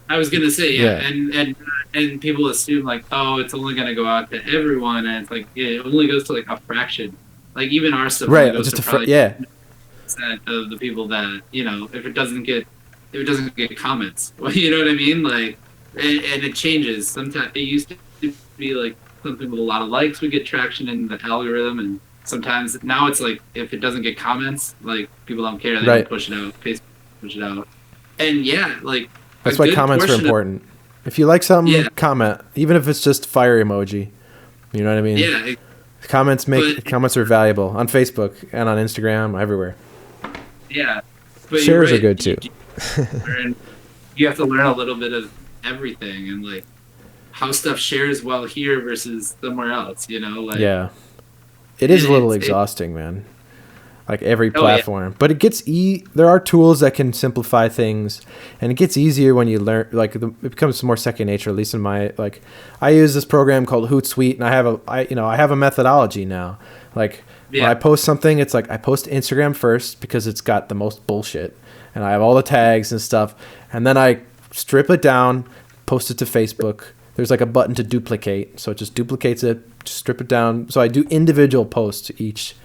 I was gonna say, and people assume like, oh, it's only gonna go out to everyone, and it's like, it only goes to like a fraction. Like, even our stuff only goes to probably 10% of the people that, if it doesn't get comments, you know what I mean? Like, and it changes. Sometimes it used to be like something with a lot of likes would get traction in the algorithm, and sometimes now it's like, if it doesn't get comments, like, people don't care. They don't push it out. Facebook push it out, and like. That's why comments are important. If you like something, Yeah. comment, even if it's just fire emoji. You know what I mean? Yeah. Comments are valuable on Facebook and on Instagram, everywhere. Yeah. But Shares are good too. You have to learn a little bit of everything and like how stuff shares well here versus somewhere else, you know? Like, yeah. It is a little exhausting, man. Like every platform. But it gets there are tools that can simplify things, and it gets easier when you learn, like it becomes more second nature, at least in my, like, I use this program called Hootsuite, and I have a methodology now. Like when I post something, it's like I post to Instagram first because it's got the most bullshit, and I have all the tags and stuff, and then I strip it down, post it to Facebook. There's like a button to duplicate, so it just duplicates it, just strip it down. So I do individual posts to each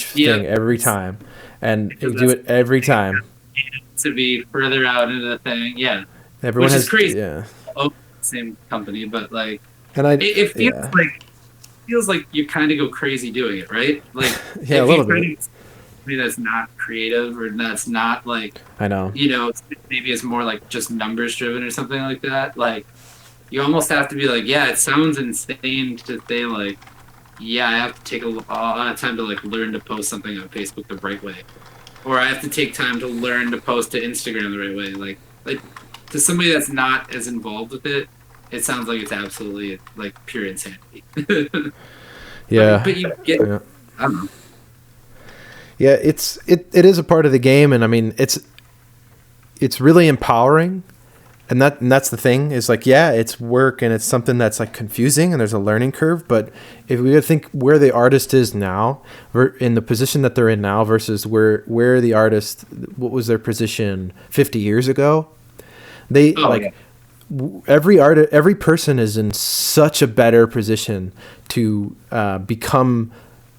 thing every time, and you do it every time. To be further out into the thing, Everyone which has is crazy. Yeah, same company, but like, and it feels like you kind of go crazy doing it, right? Like, a little bit. Maybe that's not creative, or that's not like, I know, maybe it's more like just numbers driven or something like that. Like, you almost have to be like, it sounds insane to say like, I have to take a lot of time to like learn to post something on Facebook the right way, or I have to take time to learn to post to Instagram the right way. Like to somebody that's not as involved with it, it sounds like it's absolutely like pure insanity. But you get, I don't know. Yeah, it is a part of the game, and I mean it's really empowering. And that's the thing, is like, it's work, and it's something that's like confusing, and there's a learning curve. But if we think where the artist is now, in the position that they're in now versus where the artist, what was their position 50 years ago, every person is in such a better position to become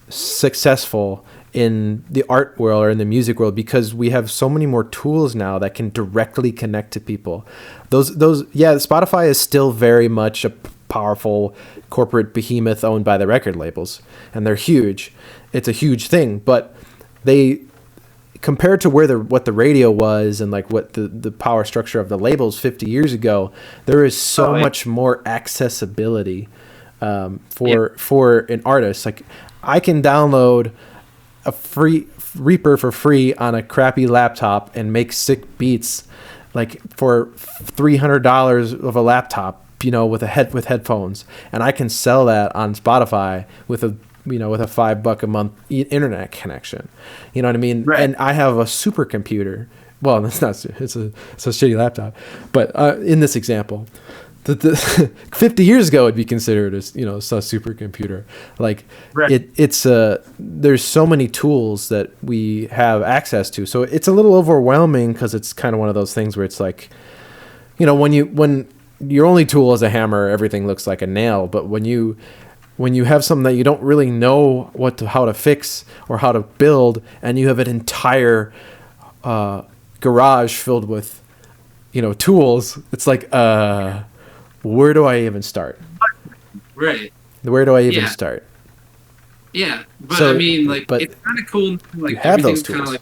successful in the art world or in the music world, because we have so many more tools now that can directly connect to people. Spotify is still very much a powerful corporate behemoth owned by the record labels, and they're huge. It's a huge thing, but they, compared to what the radio was and like what the power structure of the labels 50 years ago, there is so much more accessibility for an artist. Like, I can download a free Reaper for free on a crappy laptop and make sick beats, like for $300 of a laptop, with headphones, and I can sell that on Spotify with a $5 a month internet connection. You know what I mean? Right. And I have a supercomputer. Well, that's not. It's a shitty laptop, but in this example, the 50 years ago it'd be considered as a supercomputer. Like, it's there's so many tools that we have access to, so it's a little overwhelming, because it's kind of one of those things where it's like, when your only tool is a hammer, everything looks like a nail. But when you have something that you don't really know how to fix or how to build, and you have an entire garage filled with tools, it's like, where do I even start? Right. Where do I even start? Yeah, but I mean, like, it's kind of cool. Like, you have those everything's tools.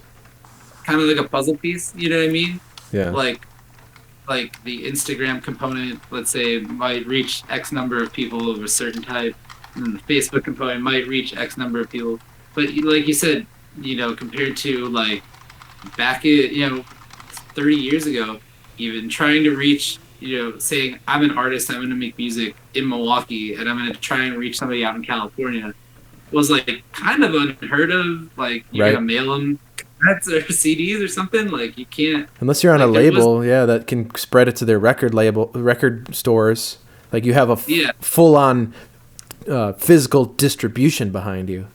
kind of like a puzzle piece. You know what I mean? Yeah. Like the Instagram component, let's say, might reach X number of people of a certain type, and the Facebook component might reach X number of people. But like you said, compared to like back at 30 years ago, even trying to reach, saying I'm an artist, I'm going to make music in Milwaukee, and I'm going to try and reach somebody out in California, was like kind of unheard of. Like, you're going to mail them cassettes or CDs or something. Like, you can't, unless you're on a label, that can spread it to their record stores. Like, you have a full on physical distribution behind you.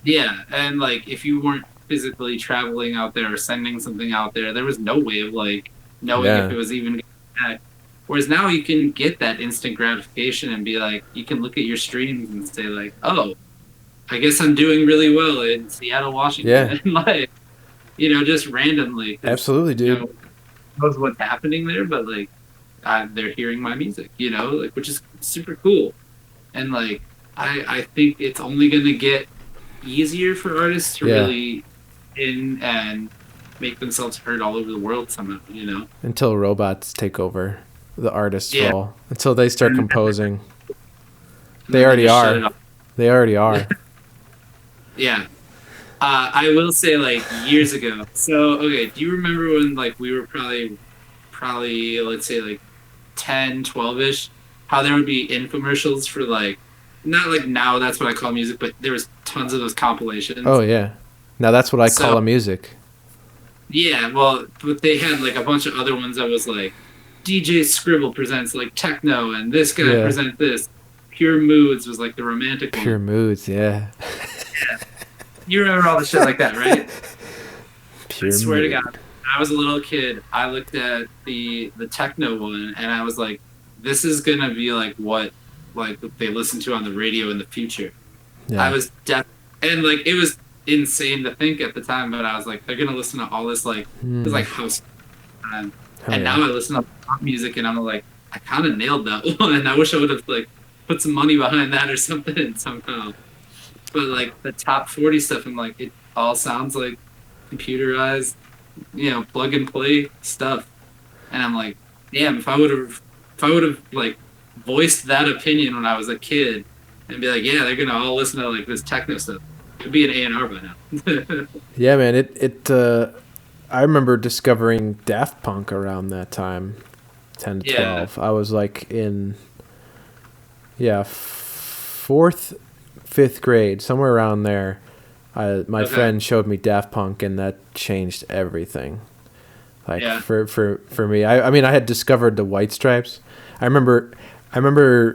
Yeah, and like, if you weren't physically traveling out there or sending something out there, there was no way of like knowing if it was even going to back. Whereas now you can get that instant gratification and be like, you can look at your streams and say like, oh, I guess I'm doing really well in Seattle, Washington. And like, just randomly. Absolutely, dude. Knows what's happening there, but like, they're hearing my music, like, which is super cool. And like, I think it's only going to get easier for artists to really in and make themselves heard all over the world somehow, until robots take over, the artist's Yeah. role until they start composing. And They then already just shut it are. off. They already are. Yeah. I will say, like, years ago. So, okay, do you remember when, like, we were probably, let's say, like, 10, 12-ish, how there would be infomercials for, like, not like now that's what I call music, but there was tons of those compilations. Oh yeah. Now that's what I call a music. Yeah, well, but they had, like, a bunch of other ones that was, like, DJ Scribble presents, like, techno, and this guy presents this. Pure Moods was, like, the romantic one. Pure Moods, yeah. You remember all the shit like that, right? Pure I swear Mood. to God, when I was a little kid, I looked at the techno one, and I was like, "This is gonna be like what they listen to on the radio in the future." Yeah. I was and like it was insane to think at the time, but I was like, they're gonna listen to all this like it was like house, and now I listen to pop music, and I'm like, I kind of nailed that one, and I wish I would have like put some money behind that or something somehow. But like the top 40 stuff, I'm like, it all sounds like computerized, plug and play stuff. And I'm like, damn, if I would have like voiced that opinion when I was a kid and be like, yeah, they're gonna all listen to like this techno stuff, it'd be an A&R by now. Yeah, man. I remember discovering Daft Punk around that time, 10 to 12. I was like in, fourth, fifth grade, somewhere around there. My friend showed me Daft Punk, and that changed everything. Like for me, I mean, I had discovered the White Stripes. I remember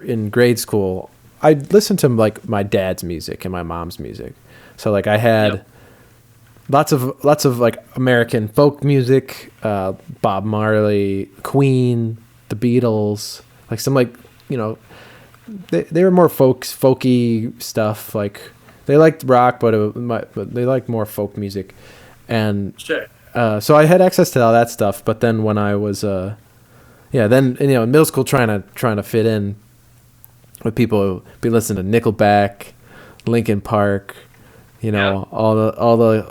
in grade school, I listened to like my dad's music and my mom's music. So like I had lots of like American folk music, Bob Marley, Queen, the Beatles, like some like they were more folky stuff. Like they liked rock, but they liked more folk music, and so I had access to all that stuff. But then when I was in middle school, trying to fit in with people, be listening to Nickelback, Linkin Park, all the.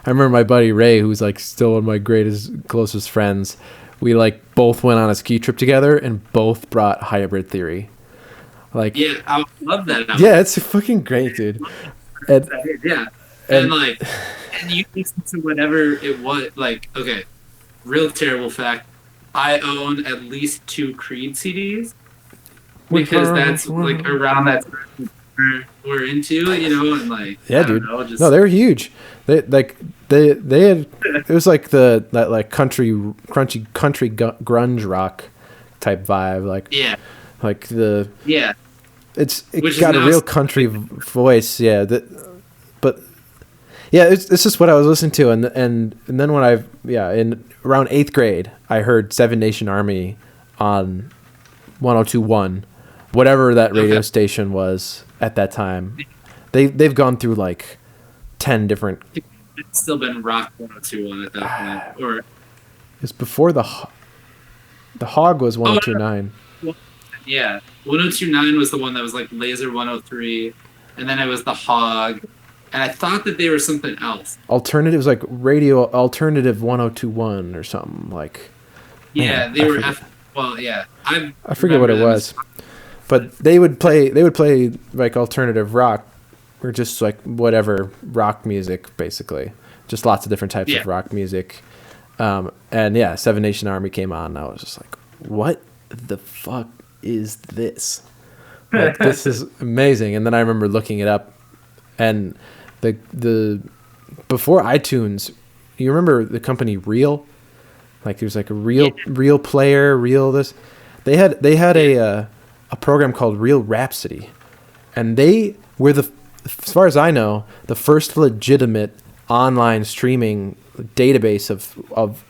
I remember my buddy Ray, who's like still one of my closest friends. We like both went on a ski trip together and both brought Hybrid Theory. Like, yeah, I love that album. Yeah, it's fucking great, dude. And you listen to whatever it was. Like, okay, real terrible fact. I own at least 2 Creed CDs because that's like around that time we're into, and like dude. No, they were huge. They had it was like that like country grunge rock type vibe, like like the It got a real country voice, but it's just what I was listening to, and then when in around 8th grade, I heard Seven Nation Army on 102.1, whatever that radio station was at that time. They've gone through like 10 different. It's still been Rock 102.1 at that point, or it's before the Hog was 102.9. Yeah, 102.9 was the one that was like Laser 103, and then it was the Hog, and I thought that they were something else. Alternative was like Radio Alternative 102.1 or something like. Yeah, man, they were. I forget what it was, but they would play like alternative rock, or just like whatever rock music, basically, just lots of different types of rock music, and Seven Nation Army came on, and I was just like, what the fuck is this? Like, this is amazing. And then I remember looking it up, and the before iTunes, you remember the company Real? Like there's like a Real Player, Real this. They had a program called Real Rhapsody, and they were as far as I know, the first legitimate online streaming database of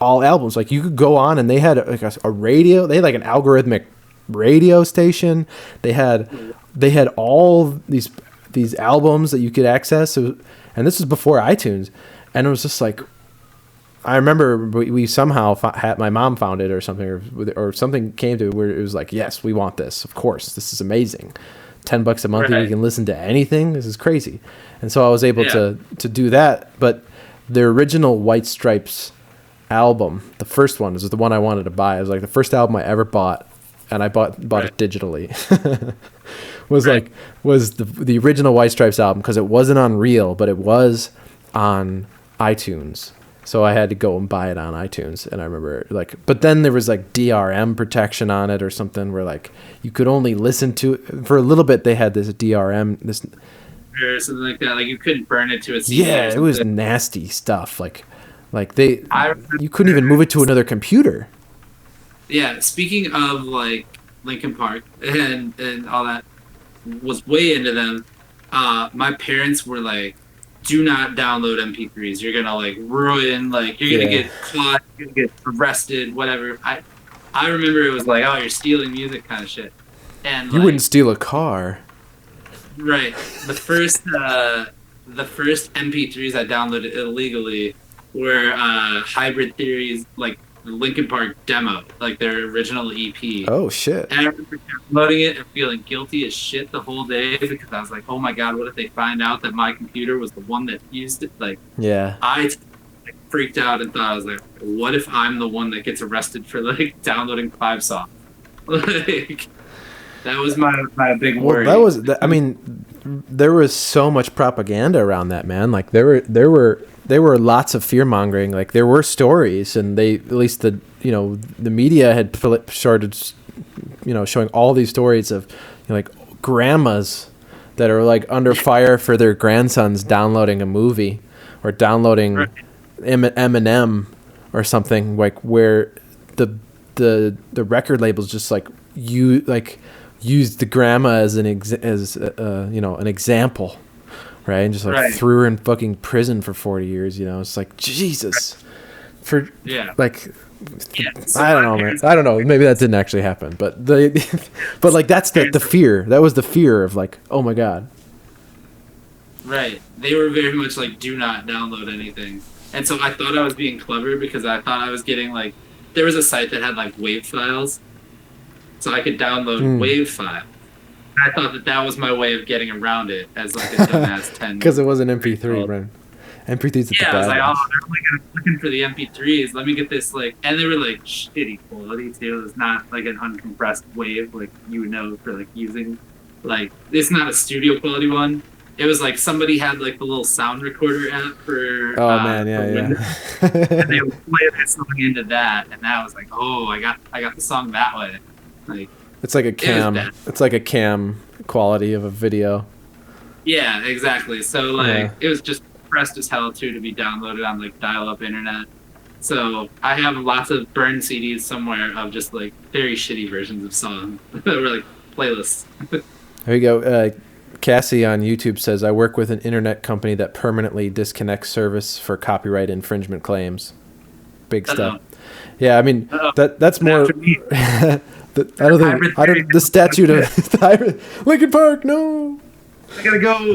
all albums. Like you could go on, and they had like a radio. They had like an algorithmic radio station. They had all these albums that you could access. And this was before iTunes, and it was just like, I remember we somehow my mom found it or something, or something came to it where it was like, yes, we want this. Of course, this is amazing. $10 a month, we can listen to anything. This is crazy. And so I was able to do that. But the original White Stripes album, the first one, was the one I wanted to buy. It was like the first album I ever bought, and I bought it digitally. was the original White Stripes album, because it wasn't on Reel, but it was on iTunes. So I had to go and buy it on iTunes, and I remember but then there was like DRM protection on it or something, where like you could only listen to it for a little bit. They had this DRM, or something like that. Like you couldn't burn it to a CD. Yeah, it was nasty stuff. You couldn't even move it to another computer. Yeah, speaking of like Linkin Park and all that, was way into them. My parents were like, do not download MP3s. You're gonna like ruin, like you're gonna get caught, you're gonna get arrested, whatever. I remember it was like, oh, you're stealing music kind of shit. And you wouldn't steal a car. Right. The first MP3s I downloaded illegally were Hybrid Theory's like Linkin Park demo, like their original EP. Oh shit! And I remember downloading it and feeling guilty as shit the whole day, because I was like, "Oh my god, what if they find out that my computer was the one that used it?" Like, yeah, I freaked out and thought, I was like, "What if I'm the one that gets arrested for like downloading 5 songs?" Like, that was my big worry. That was, I mean, there was so much propaganda around that, man. Like there were lots of fear mongering. Like there were stories, and at least the media had started, showing all these stories of like grandmas that are like under fire for their grandsons downloading a movie or downloading Eminem or something, like where the record labels just like used the grandma as an example, right? And just like threw her in fucking prison for 40 years. It's like, Jesus. So I don't know, man. I don't know. Maybe that didn't actually happen, but like that's the fear. That was the fear of like, oh my god. Right. They were very much like, do not download anything. And so I thought I was being clever, because I thought I was getting like, there was a site that had like WAV files, so I could download WAV files. I thought that was my way of getting around it as like a dumbass 10. Because it was an MP3, right? MP3s. Yeah, I was like, oh, they're only looking for the MP3s. Let me get this and they were like shitty quality too. It's not like an uncompressed WAV like you would know for like using, like it's not a studio quality one. It was like somebody had like the little sound recorder app for yeah. And they would play that song into that, and that was like, oh, I got the song that way. Like it's like a cam. It's like a cam quality of a video. Yeah, exactly. So it was just compressed as hell too to be downloaded on like dial-up internet. So I have lots of burned CDs somewhere of just like very shitty versions of songs that were like playlists. There you go. Cassie on YouTube says, I work with an internet company that permanently disconnects service for copyright infringement claims. Big stuff. Yeah, I mean, that's more... I don't think the statute of Linkin Park, no. I gotta go.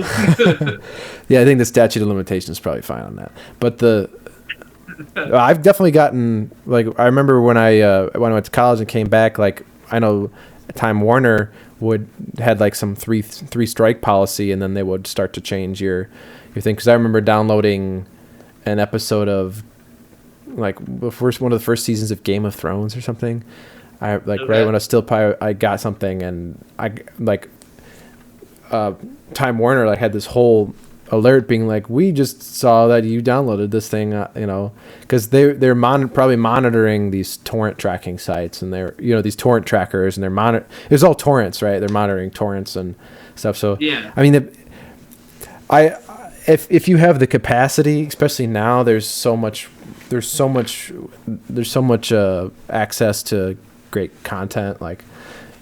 Yeah, I think the statute of limitations is probably fine on that. But I've definitely gotten, like, I remember when I went to college and came back, like, I know Time Warner had like some three strike policy, and then they would start to change your thing. Because I remember downloading an episode of like one of the first seasons of Game of Thrones or something. Right when I was still I got something, and I like Time Warner like had this whole alert being like, we just saw that you downloaded this thing, because they're probably monitoring these torrent tracking sites, and they're these torrent trackers, and they're it's all torrents, right? They're monitoring torrents and stuff. So yeah, I mean, if you have the capacity, especially now, there's so much access to great content. Like,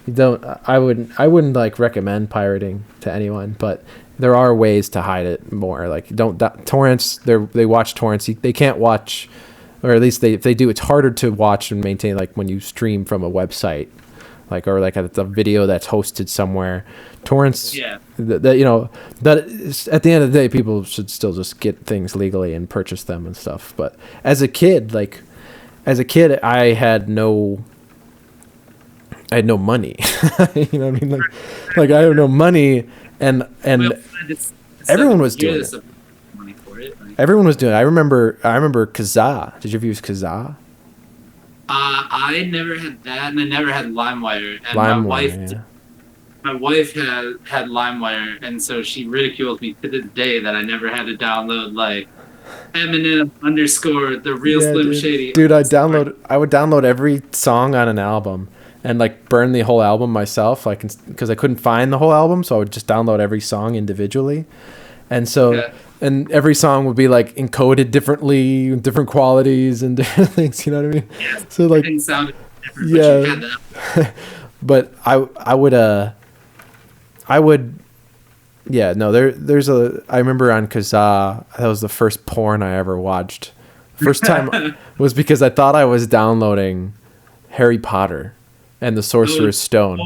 I wouldn't like recommend pirating to anyone, but there are ways to hide it more. Like, torrents. They watch torrents. They can't watch, or at least if they do, it's harder to watch and maintain. Like when you stream from a website, or like a video that's hosted somewhere. Torrents. Yeah. That at the end of the day, people should still just get things legally and purchase them and stuff. But as a kid, I had no money. You know what I mean? Like I had no money. And everyone was doing it. money for it. Like, everyone was doing it. I remember Kazaa. Did you ever use Kazaa? I never had that, and I never had LimeWire. And LimeWire, my wife had LimeWire, and so she ridicules me to this day that I never had to download like Eminem _ the real Slim Shady. Dude, I would download every song on an album and like burn the whole album myself, like because I couldn't find the whole album, so I would just download every song individually, and so and every song would be like encoded differently, different qualities and different things. You know what I mean? Yeah, so like sounded different, but you had that. But I would. Yeah, no, I remember on Kazaa, that was the first porn I ever watched. First time was because I thought I was downloading Harry Potter and the Sorcerer's Stone.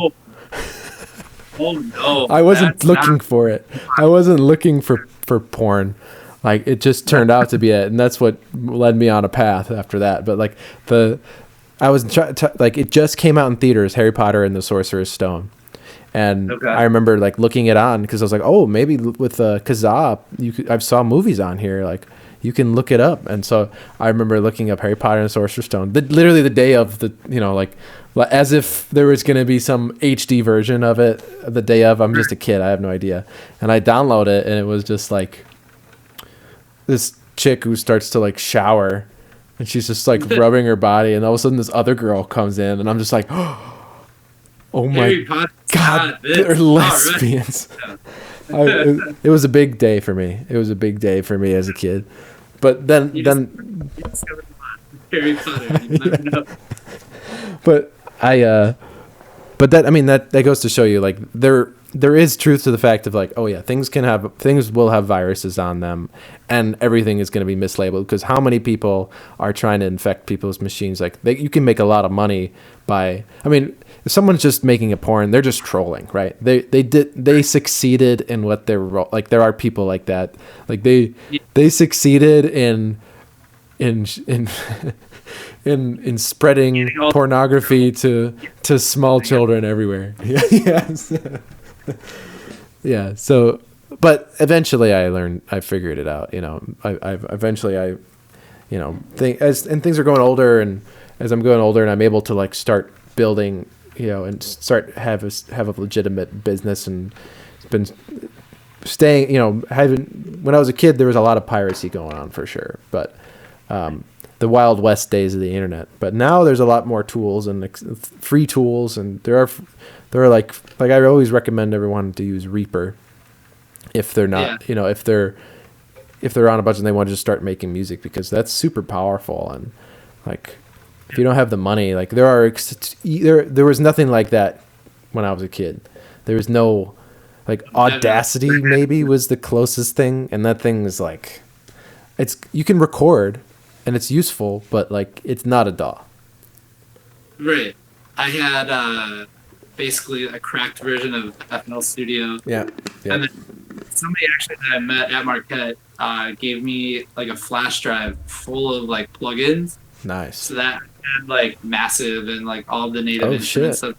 Oh no. I wasn't looking for it. I wasn't looking for porn. Like, it just turned out to be it, and that's what led me on a path after that. But like it just came out in theaters, Harry Potter and the Sorcerer's Stone. And I remember like looking it on because I was like, oh, maybe with Kazaa, I saw movies on here, like you can look it up. And so I remember looking up Harry Potter and the Sorcerer's Stone, literally the day of the, like as if there was going to be some HD version of it the day of. I'm just a kid, I have no idea. And I download it, and it was just like this chick who starts to like shower, and she's just like rubbing her body, and all of a sudden this other girl comes in, and I'm just like, oh my God, they're lesbians. Right. It was a big day for me. It was a big day for me as a kid. But then Harry Potter. You never know. But that goes to show you, like, there is truth to the fact of like, oh yeah, things will have viruses on them, and everything is going to be mislabeled, because how many people are trying to infect people's machines? Like, you can make a lot of money by, if someone's just making a porn, they're just trolling, right? They succeeded in what they're like. There are people like that. Like they succeeded in spreading pornography to small children everywhere. Yes. Yeah. So, but eventually I figured it out. Things are going older, and as I'm going older and I'm able to like start building, and start have a legitimate business, and it's been staying, when I was a kid, there was a lot of piracy going on for sure, but the Wild West days of the internet. But now there's a lot more tools and free tools, and there are like I always recommend everyone to use Reaper if they're not, if they're on a budget and they want to just start making music, because that's super powerful. And like, if you don't have the money, like there was nothing like that when I was a kid. There was no, like, Audacity maybe was the closest thing, and that thing is like, you can record and it's useful, but like it's not a DAW. Right. I had basically a cracked version of FL Studio. Yeah. And then somebody actually that I met at Marquette gave me like a flash drive full of like plugins. Nice. So that had like Massive and like all the native instruments stuff.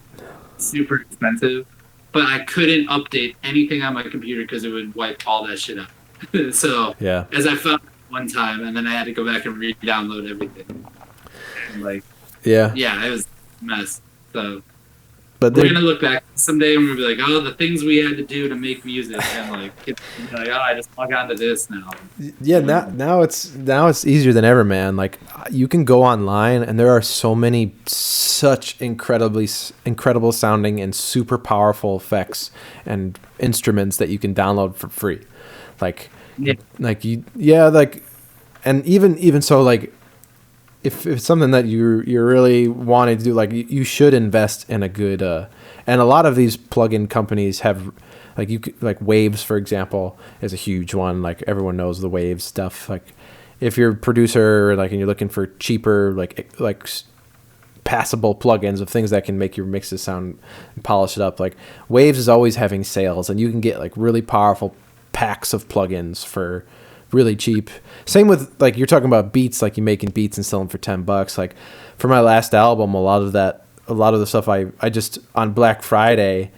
Super expensive, but I couldn't update anything on my computer because it would wipe all that shit out. So as I found one time, and then I had to go back and re-download everything. And like it was a mess. So but we're gonna look back someday and we'll be like, oh, the things we had to do to make music, and like, oh, I just log onto this now. Yeah, now it's easier than ever, man. Like, you can go online, and there are so many such incredible sounding and super powerful effects and instruments that you can download for free. Like, and even so, like, if it's something that you're really wanting to do, like, you should invest in a good and a lot of these plugin companies have, like Waves, for example, is a huge one. Like, everyone knows the Waves stuff. Like, if you're a producer, like, and you're looking for cheaper, like passable plugins of things that can make your mixes sound and polish it up, like, Waves is always having sales, and you can get like really powerful packs of plugins for really cheap. Same with, like, you're talking about beats, like you making beats and selling for $10. Like, for my last album, a lot of the stuff I just, on Black Friday,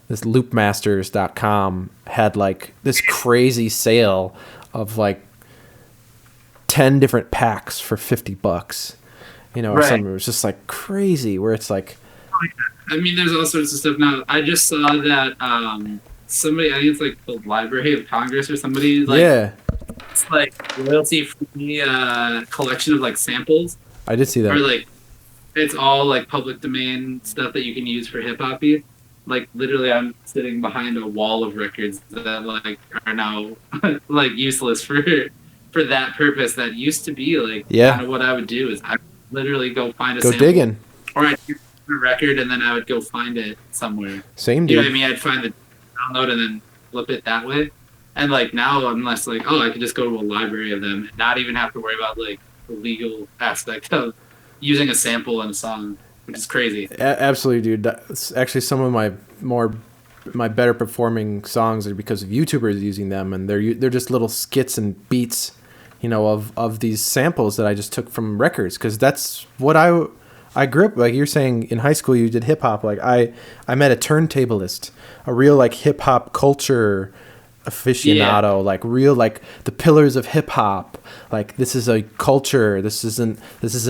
this loopmasters.com had like this crazy sale of like 10 different packs for $50, you know, or Right. something. It was just like crazy where it's like, I mean, there's all sorts of stuff now. I just saw that somebody, I think it's like the Library of Congress or somebody, like yeah, it's like royalty-free collection of like samples, I did see or that. like it's all like public domain stuff that you can use for hip hoppy. Like literally, I'm sitting behind a wall of records that like are now like useless for that purpose. That used to be like Yeah. kind of what I would do is I would literally go find a Go sample, digging. or I'd hear a record and then I would go find it somewhere. Same You know dude. what I mean? I'd find the download and then flip it that way. And like now, I'm less like, oh, I could just go to a library of them and not even have to worry about like the legal aspect of using a sample in a song, which is crazy. Absolutely, dude. That's actually some of my better performing songs are because of YouTubers using them, and they're just little skits and beats, you know, of these samples that I just took from records, because that's what I grew up like. You're saying in high school you did hip hop. Like I met a turntablist, a real like hip hop culture aficionado, like real like the pillars of hip hop. Like this is a culture. This isn't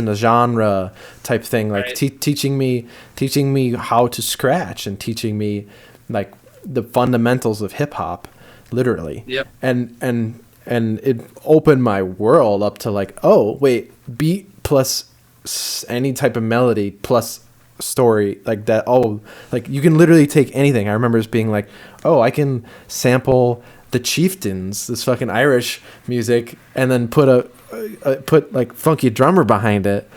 a genre type thing. Like Right. teaching me how to scratch and teaching me like the fundamentals of hip hop, literally. Yep. And it opened my world up to like, oh wait, beat plus any type of melody plus story like that. Oh, like you can literally take anything. I remember just being like, oh, I can sample the Chieftains, this fucking Irish music, and then put put like funky drummer behind it,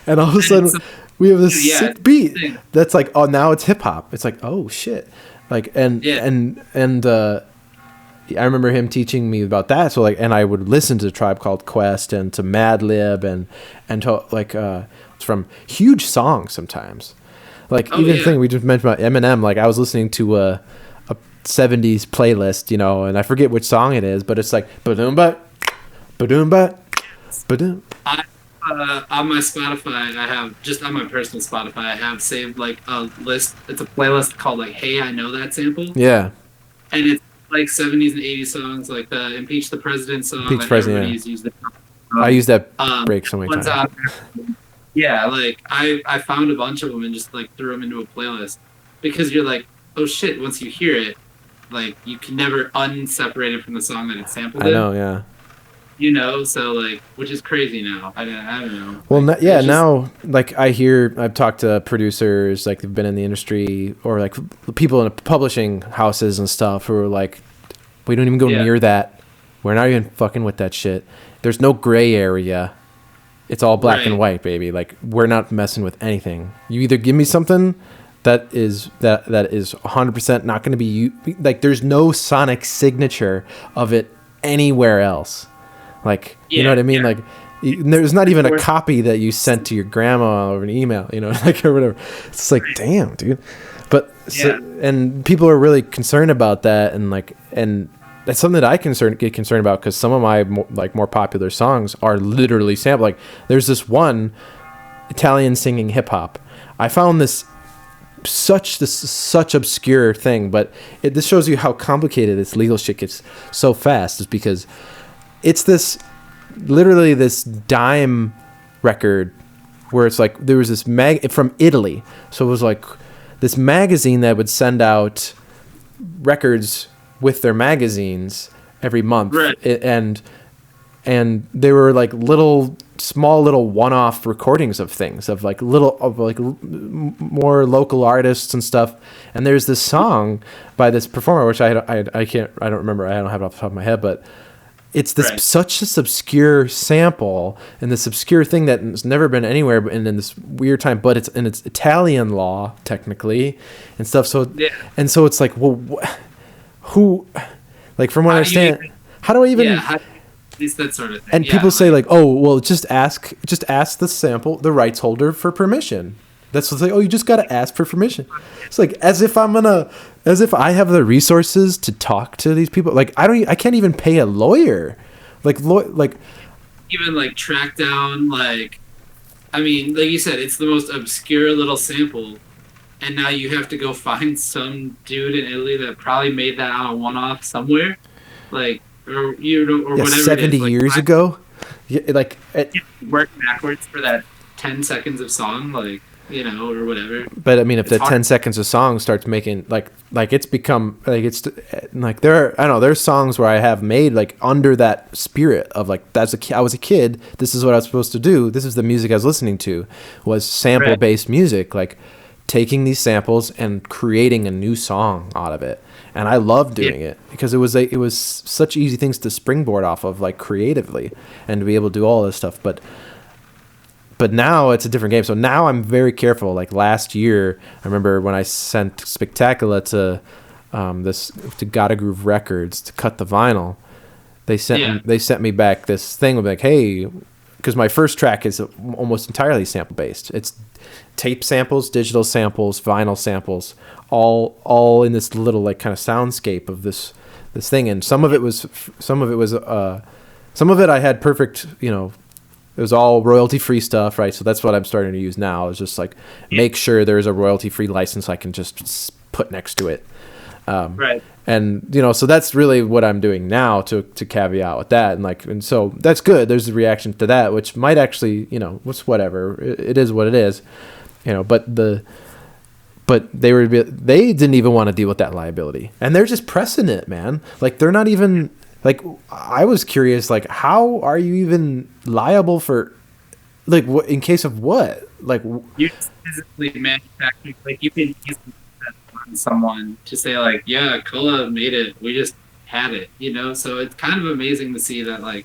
and all of a sudden we have this Yeah, sick beat it's- that's like, oh, now it's hip hop. It's like, oh shit, like I remember him teaching me about that. So like, and I would listen to Tribe Called Quest and to Madlib and to like from huge songs sometimes. Like Oh, even yeah. thing we just mentioned about Eminem. Like I was listening to a 70s playlist, you know, and I forget which song it is, but it's like ba-doom-ba, ba-doom-ba, ba-doom. On my Spotify, I have just on my personal Spotify, I have saved like a list. It's a playlist called like "Hey, I Know That Sample," Yeah, and it's like 70s and 80s songs, like the "Impeach the President" song Impeach that President, everybody's used. I use that Um, break so many ones times. out there. Yeah, like I found a bunch of them and just like threw them into a playlist, because you're like, oh shit, once you hear it, like you can never unseparate it from the song that it sampled I know, yeah. you know, so like, which is crazy now. I don't know. Well, Like, yeah, it's just- now, like, I've talked to producers, like, they've been in the industry, or, like, people in publishing houses and stuff who are like, we don't even go Yeah. near that. We're not even fucking with that shit. There's no gray area. It's all black and Right. white, baby. Like, we're not messing with anything. You either give me something that is 100% not going to be you. Like, there's no sonic signature of it anywhere else. Like, you know what I mean? Yeah. Like, there's not even a Or- copy that you sent to your grandma over an email, you know, like, or whatever. It's like, damn, dude. But Yeah. and people are really concerned about that, and like, and that's something that I get concerned about, because some of my more popular songs are literally sampled. Like, there's this one Italian singing hip hop. I found this such obscure thing, but this shows you how complicated this legal shit gets so fast. Is because it's this literally this dime record where it's like there was this from Italy, so it was like this magazine that would send out records with their magazines every month, Right. and they were like small little one-off recordings of things, of like more local artists and stuff. And there's this song by this performer, which I don't remember, I don't have it off the top of my head, but it's this Right. such this obscure sample and this obscure thing that has never been anywhere, and in this weird time, but it's Italian law technically and stuff. So Yeah. and so it's like, well, who, like, from what I How do you understand, how do I even? Yeah, at least that sort of thing. And Yeah, people say like, oh, well, just ask the rights holder for permission. That's what's like, oh, you just got to ask for permission. It's like, as if I have the resources to talk to these people. Like, I can't even pay a lawyer. Like, even like track down, like, I mean, like you said, it's the most obscure little sample, and now you have to go find some dude in Italy that probably made that on a one-off somewhere, like, or yeah, whatever. 70 it is. Like, years ago. like work backwards for that 10 seconds of song, like, you know, or whatever. But I mean, if It's that hard. 10 seconds of song starts making like it's become like it's like I don't know, there's songs where I have made like under that spirit of like I was a kid, this is what I was supposed to do, this is the music I was listening to, was sample based music, like taking these samples and creating a new song out of it. And I love doing it because it was such easy things to springboard off of, like creatively, and to be able to do all this stuff. But now it's a different game. So now I'm very careful. Like last year, I remember when I sent Spectacular to to Gotta Groove Records to cut the vinyl, they sent me back this thing with like, hey, because my first track is almost entirely sample based. It's tape samples, digital samples, vinyl samples, all in this little like kind of soundscape of this thing. And some of it I had perfect, you know, it was all royalty free stuff, right? So that's what I'm starting to use now, is just like make sure there's a royalty free license I can just put next to it. Right. And you know, so that's really what I'm doing now to caveat with that, and so that's good. There's a reaction to that, which might actually, you know, what's whatever. It is what it is, you know. But they didn't even want to deal with that liability, and they're just pressing it, man. Like they're not even like. I was curious, like how are you even liable for, like what in case of what? Like you just physically manufacturing, like you can easily on someone to say like, yeah, Cullah made it, we just had it, you know. So it's kind of amazing to see that like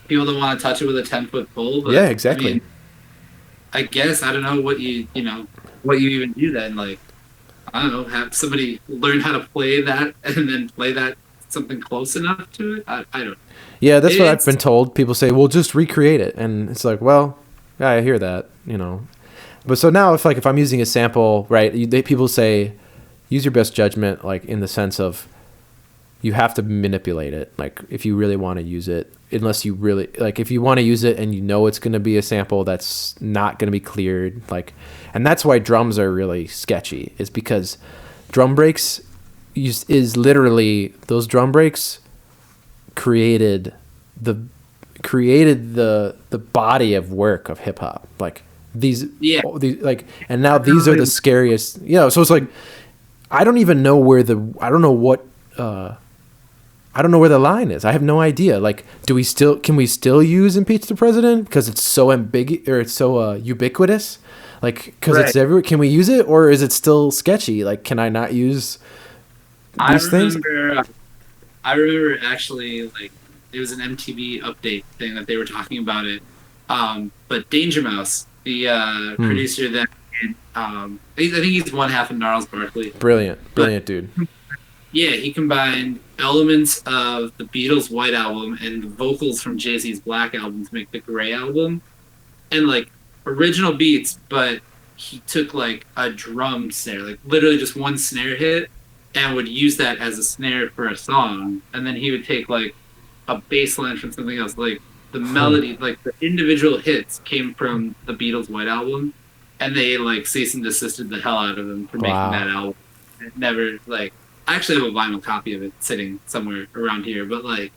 people don't want to touch it with a 10-foot pole. But, yeah, exactly. I mean, I guess I don't know what you even do then. Like I don't know, have somebody learn how to play that and then play that something close enough to it. I don't. Yeah, that's what I've been told. People say, well, just recreate it, and it's like, well, yeah, I hear that, you know. But so now if I'm using a sample, right? People say, use your best judgment, like in the sense of you have to manipulate it. Like if you really want to use it, unless you really like, if you want to use it and you know it's going to be a sample that's not going to be cleared, like, and that's why drums are really sketchy, is because drum breaks is literally, those drum breaks created the body of work of hip hop. Like these like, and now these are the scariest, you know. So it's like I don't know where the line is. I have no idea. Like, can we still use impeach the president because it's so ambiguous, or it's so ubiquitous? Like, because it's everywhere. Can we use it, or is it still sketchy? Like, can I not use these things? I remember actually, like, it was an MTV update thing that they were talking about it. But Danger Mouse, the producer that I think he's one half of Gnarls Barkley. Brilliant dude. Yeah, he combined elements of the Beatles' White Album and the vocals from Jay-Z's Black Album to make the Gray Album. And, like, original beats, but he took, like, a drum snare, like, literally just one snare hit, and would use that as a snare for a song. And then he would take, like, a bass line from something else. Like, the melody, like, the individual hits came from the Beatles' White Album, and they, like, cease and desisted the hell out of him for making that album. It never, like... I actually have a vinyl copy of it sitting somewhere around here, but like,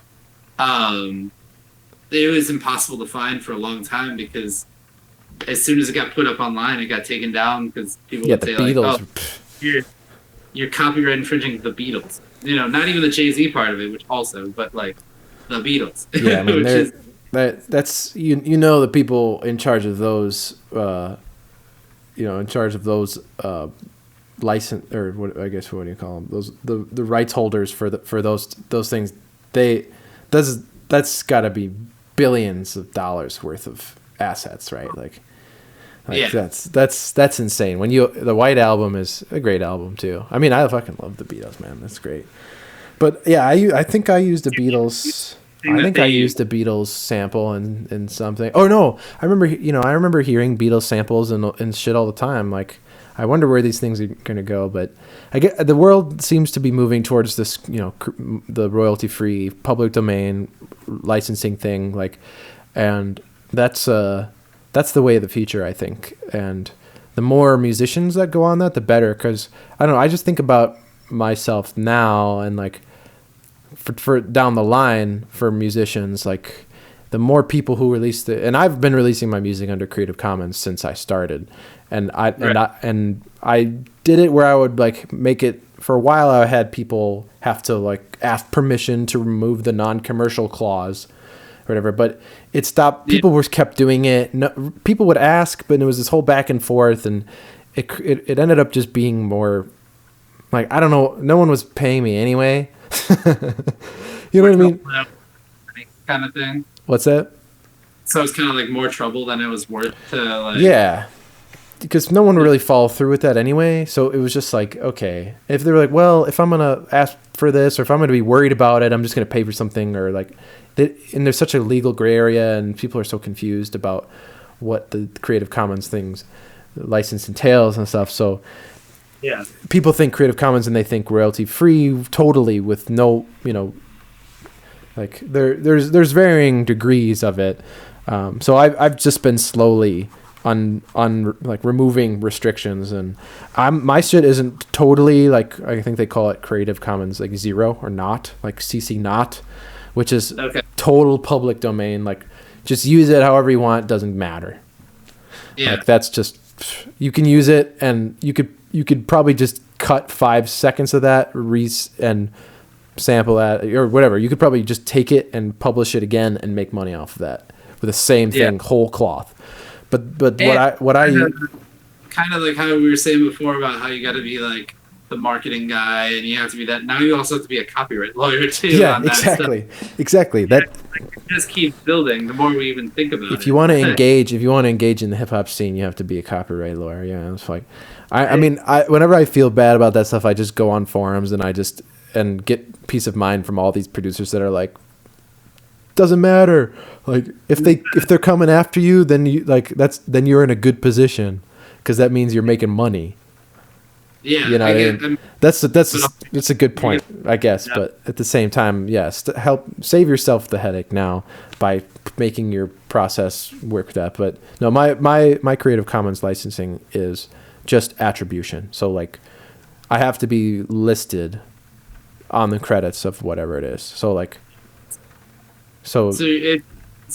it was impossible to find for a long time because as soon as it got put up online, it got taken down because people would say like, "Oh, you're copyright infringing the Beatles." You know, not even the Jay-Z part of it, which also, but like the Beatles. Yeah, I mean, that's you know, the people in charge of those, license, or what do you call them, those the rights holders for those things, that's got to be billions of dollars worth of assets, right? Like yeah. that's insane. When the White Album is a great album too. I mean, I fucking love the Beatles, man. That's great. But yeah, I think I used the Beatles. I used the Beatles sample and something. Oh no, I remember hearing Beatles samples and shit all the time. Like, I wonder where these things are going to go, but I get the world seems to be moving towards this, you know, the royalty-free public domain licensing thing, like, and that's the way of the future, I think. And the more musicians that go on that, the better, because I don't know, I just think about myself now, and like for down the line for musicians, like the more people who release it, and I've been releasing my music under Creative Commons since I started, and I did it where I would like make it for a while. I had people have to like ask permission to remove the non-commercial clause or whatever, but it stopped. People were kept doing it. No, people would ask, but it was this whole back and forth, and it ended up just being more like, I don't know, no one was paying me anyway. You know what I mean? Kind of thing. What's that? So it's kind of like more trouble than it was worth to like. Yeah, because no one really followed through with that anyway. So it was just like, okay, if they're like, well, if I'm gonna ask for this, or if I'm gonna be worried about it, I'm just gonna pay for something, or like, and there's such a legal gray area, and people are so confused about what the Creative Commons things, license entails and stuff. So yeah, people think Creative Commons and they think royalty free totally with no, like there's varying degrees of it. So I've just been slowly on like removing restrictions, and my shit isn't totally like, I think they call it Creative Commons like 0 or not, like CC not, which is total public domain. Like just use it however you want, doesn't matter. Yeah, like that's just, you can use it, and you could probably just cut 5 seconds of that and sample that or whatever. You could probably just take it and publish it again and make money off of that with the same thing, whole cloth. But what I kind of like how we were saying before about how you got to be like the marketing guy, and you have to be that. Now you also have to be a copyright lawyer too. Yeah, on that exactly. That just keeps building. The more we even think about it. If you want to engage in the hip hop scene, you have to be a copyright lawyer. Yeah, it's like, I mean, whenever I feel bad about that stuff, I just go on forums and get peace of mind from all these producers that are like, doesn't matter. Like if they're coming after you, then then you're in a good position, because that means you're making money. Yeah, you know, I mean? That's a good point, I guess. Yeah. But at the same time, yes, to help save yourself the headache now by making your process work with that. But no, my Creative Commons licensing is just attribution. So like, I have to be listed on the credits of whatever it is. So like, so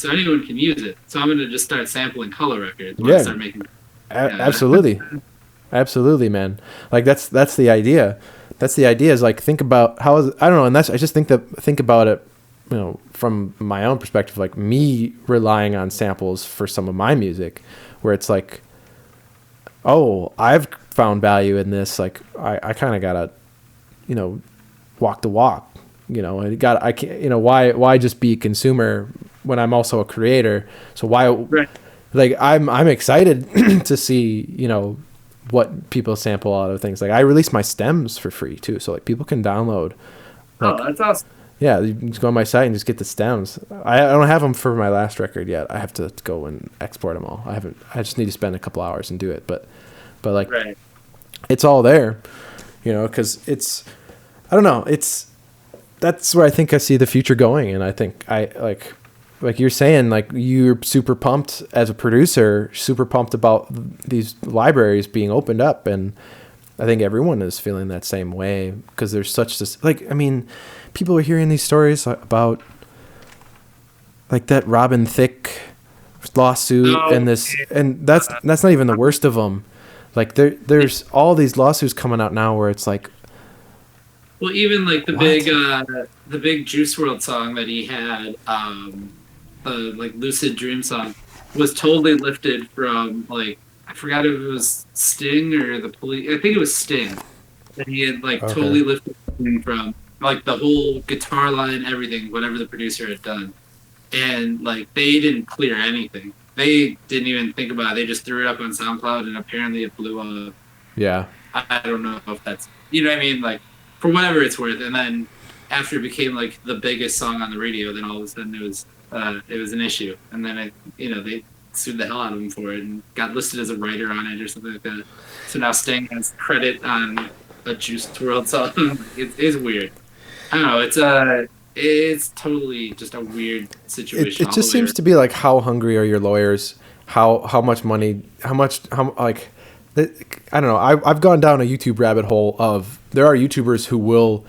anyone can use it. So I'm gonna just start sampling Cullah records. Start making. Absolutely. Absolutely, man. Like that's the idea. That's the idea, is like, think about I don't know, and I just think about it, from my own perspective, like me relying on samples for some of my music, where it's like, oh, I've found value in this. Like I kind of gotta, walk the walk. I can't. Why just be a consumer when I'm also a creator? So why? Right. Like I'm excited to see what people sample out of things. Like I release my stems for free too, so like people can download. Like, that's awesome. Yeah, you can just go on my site and just get the stems. I don't have them for my last record yet. I have to go and export them all. I just need to spend a couple hours and do it. But like, right. It's all there, because it's, I don't know. That's where I think I see the future going. And I think like you're saying, like you're super pumped as a producer, super pumped about these libraries being opened up. And I think everyone is feeling that same way, because there's such this, like, I mean, people are hearing these stories about like that Robin Thicke lawsuit and that's not even the worst of them. Like there's all these lawsuits coming out now where it's like, well, even like the big Juice WRLD song that he had, like Lucid Dream song, was totally lifted from, like, I forgot if it was Sting or the Police. I think it was Sting that he had totally lifted from, like the whole guitar line, everything, whatever the producer had done, and like they didn't clear anything. They didn't even think about it. They just threw it up on SoundCloud, and apparently it blew up. Yeah. I don't know if that's, what I mean, like, for whatever it's worth. And then after it became like the biggest song on the radio, then all of a sudden it was an issue. And then they sued the hell out of him for it and got listed as a writer on it or something like that. So now Sting has credit on a Juice WRLD song. It's weird. I don't know. It's totally just a weird situation. It just seems to be like, how hungry are your lawyers? How much money? How like, I don't know. I've gone down a YouTube rabbit hole of, there are YouTubers who will,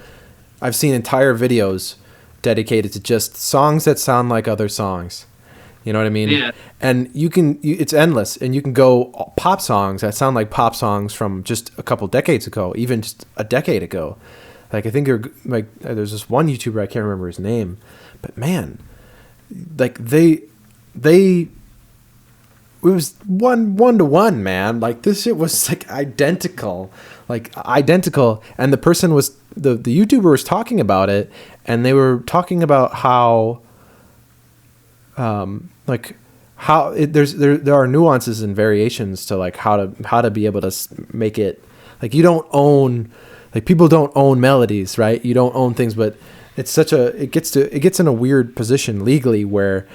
I've seen entire videos dedicated to just songs that sound like other songs. You know what I mean? Yeah. And it's endless, and you can go pop songs that sound like pop songs from just a couple decades ago, even just a decade ago. Like I think there's this one YouTuber, I can't remember his name, but man, like it was one to one, man. Like this shit was like identical, and the person was the YouTuber was talking about it, and they were talking about how there are nuances and variations to like how to be able to make it, like you don't own, like people don't own melodies, right? You don't own things, but it gets in a weird position legally where,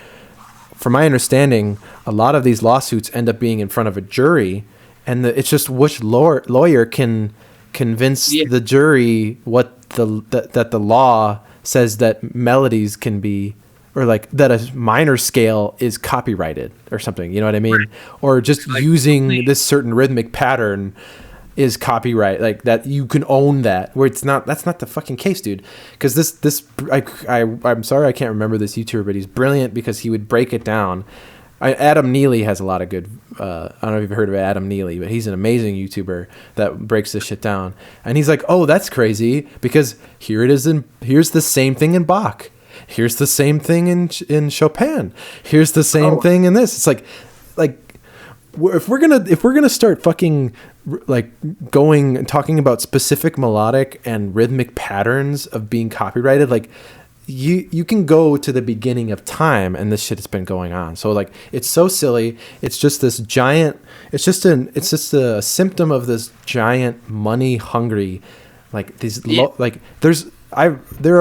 from my understanding, a lot of these lawsuits end up being in front of a jury, and it's just which lawyer can convince the jury that the law says that melodies can be, or like that a minor scale is copyrighted or something, you know what I mean? Right. Or just like, using this certain rhythmic pattern is copyright, like that you can own that, where that's not the fucking case, dude. Because I'm sorry I can't remember this YouTuber, but he's brilliant because he would break it down. Adam Neely has a lot of good, I don't know if you've heard of Adam Neely, but he's an amazing YouTuber that breaks this shit down. And he's like, oh, that's crazy because here's the same thing in Bach. Here's the same thing in Chopin. Here's the same thing in this. It's like if we're gonna start fucking like going and talking about specific melodic and rhythmic patterns of being copyrighted, like you can go to the beginning of time and this shit has been going on. So like it's so silly. It's just this giant. It's just a symptom of this giant money hungry, like these there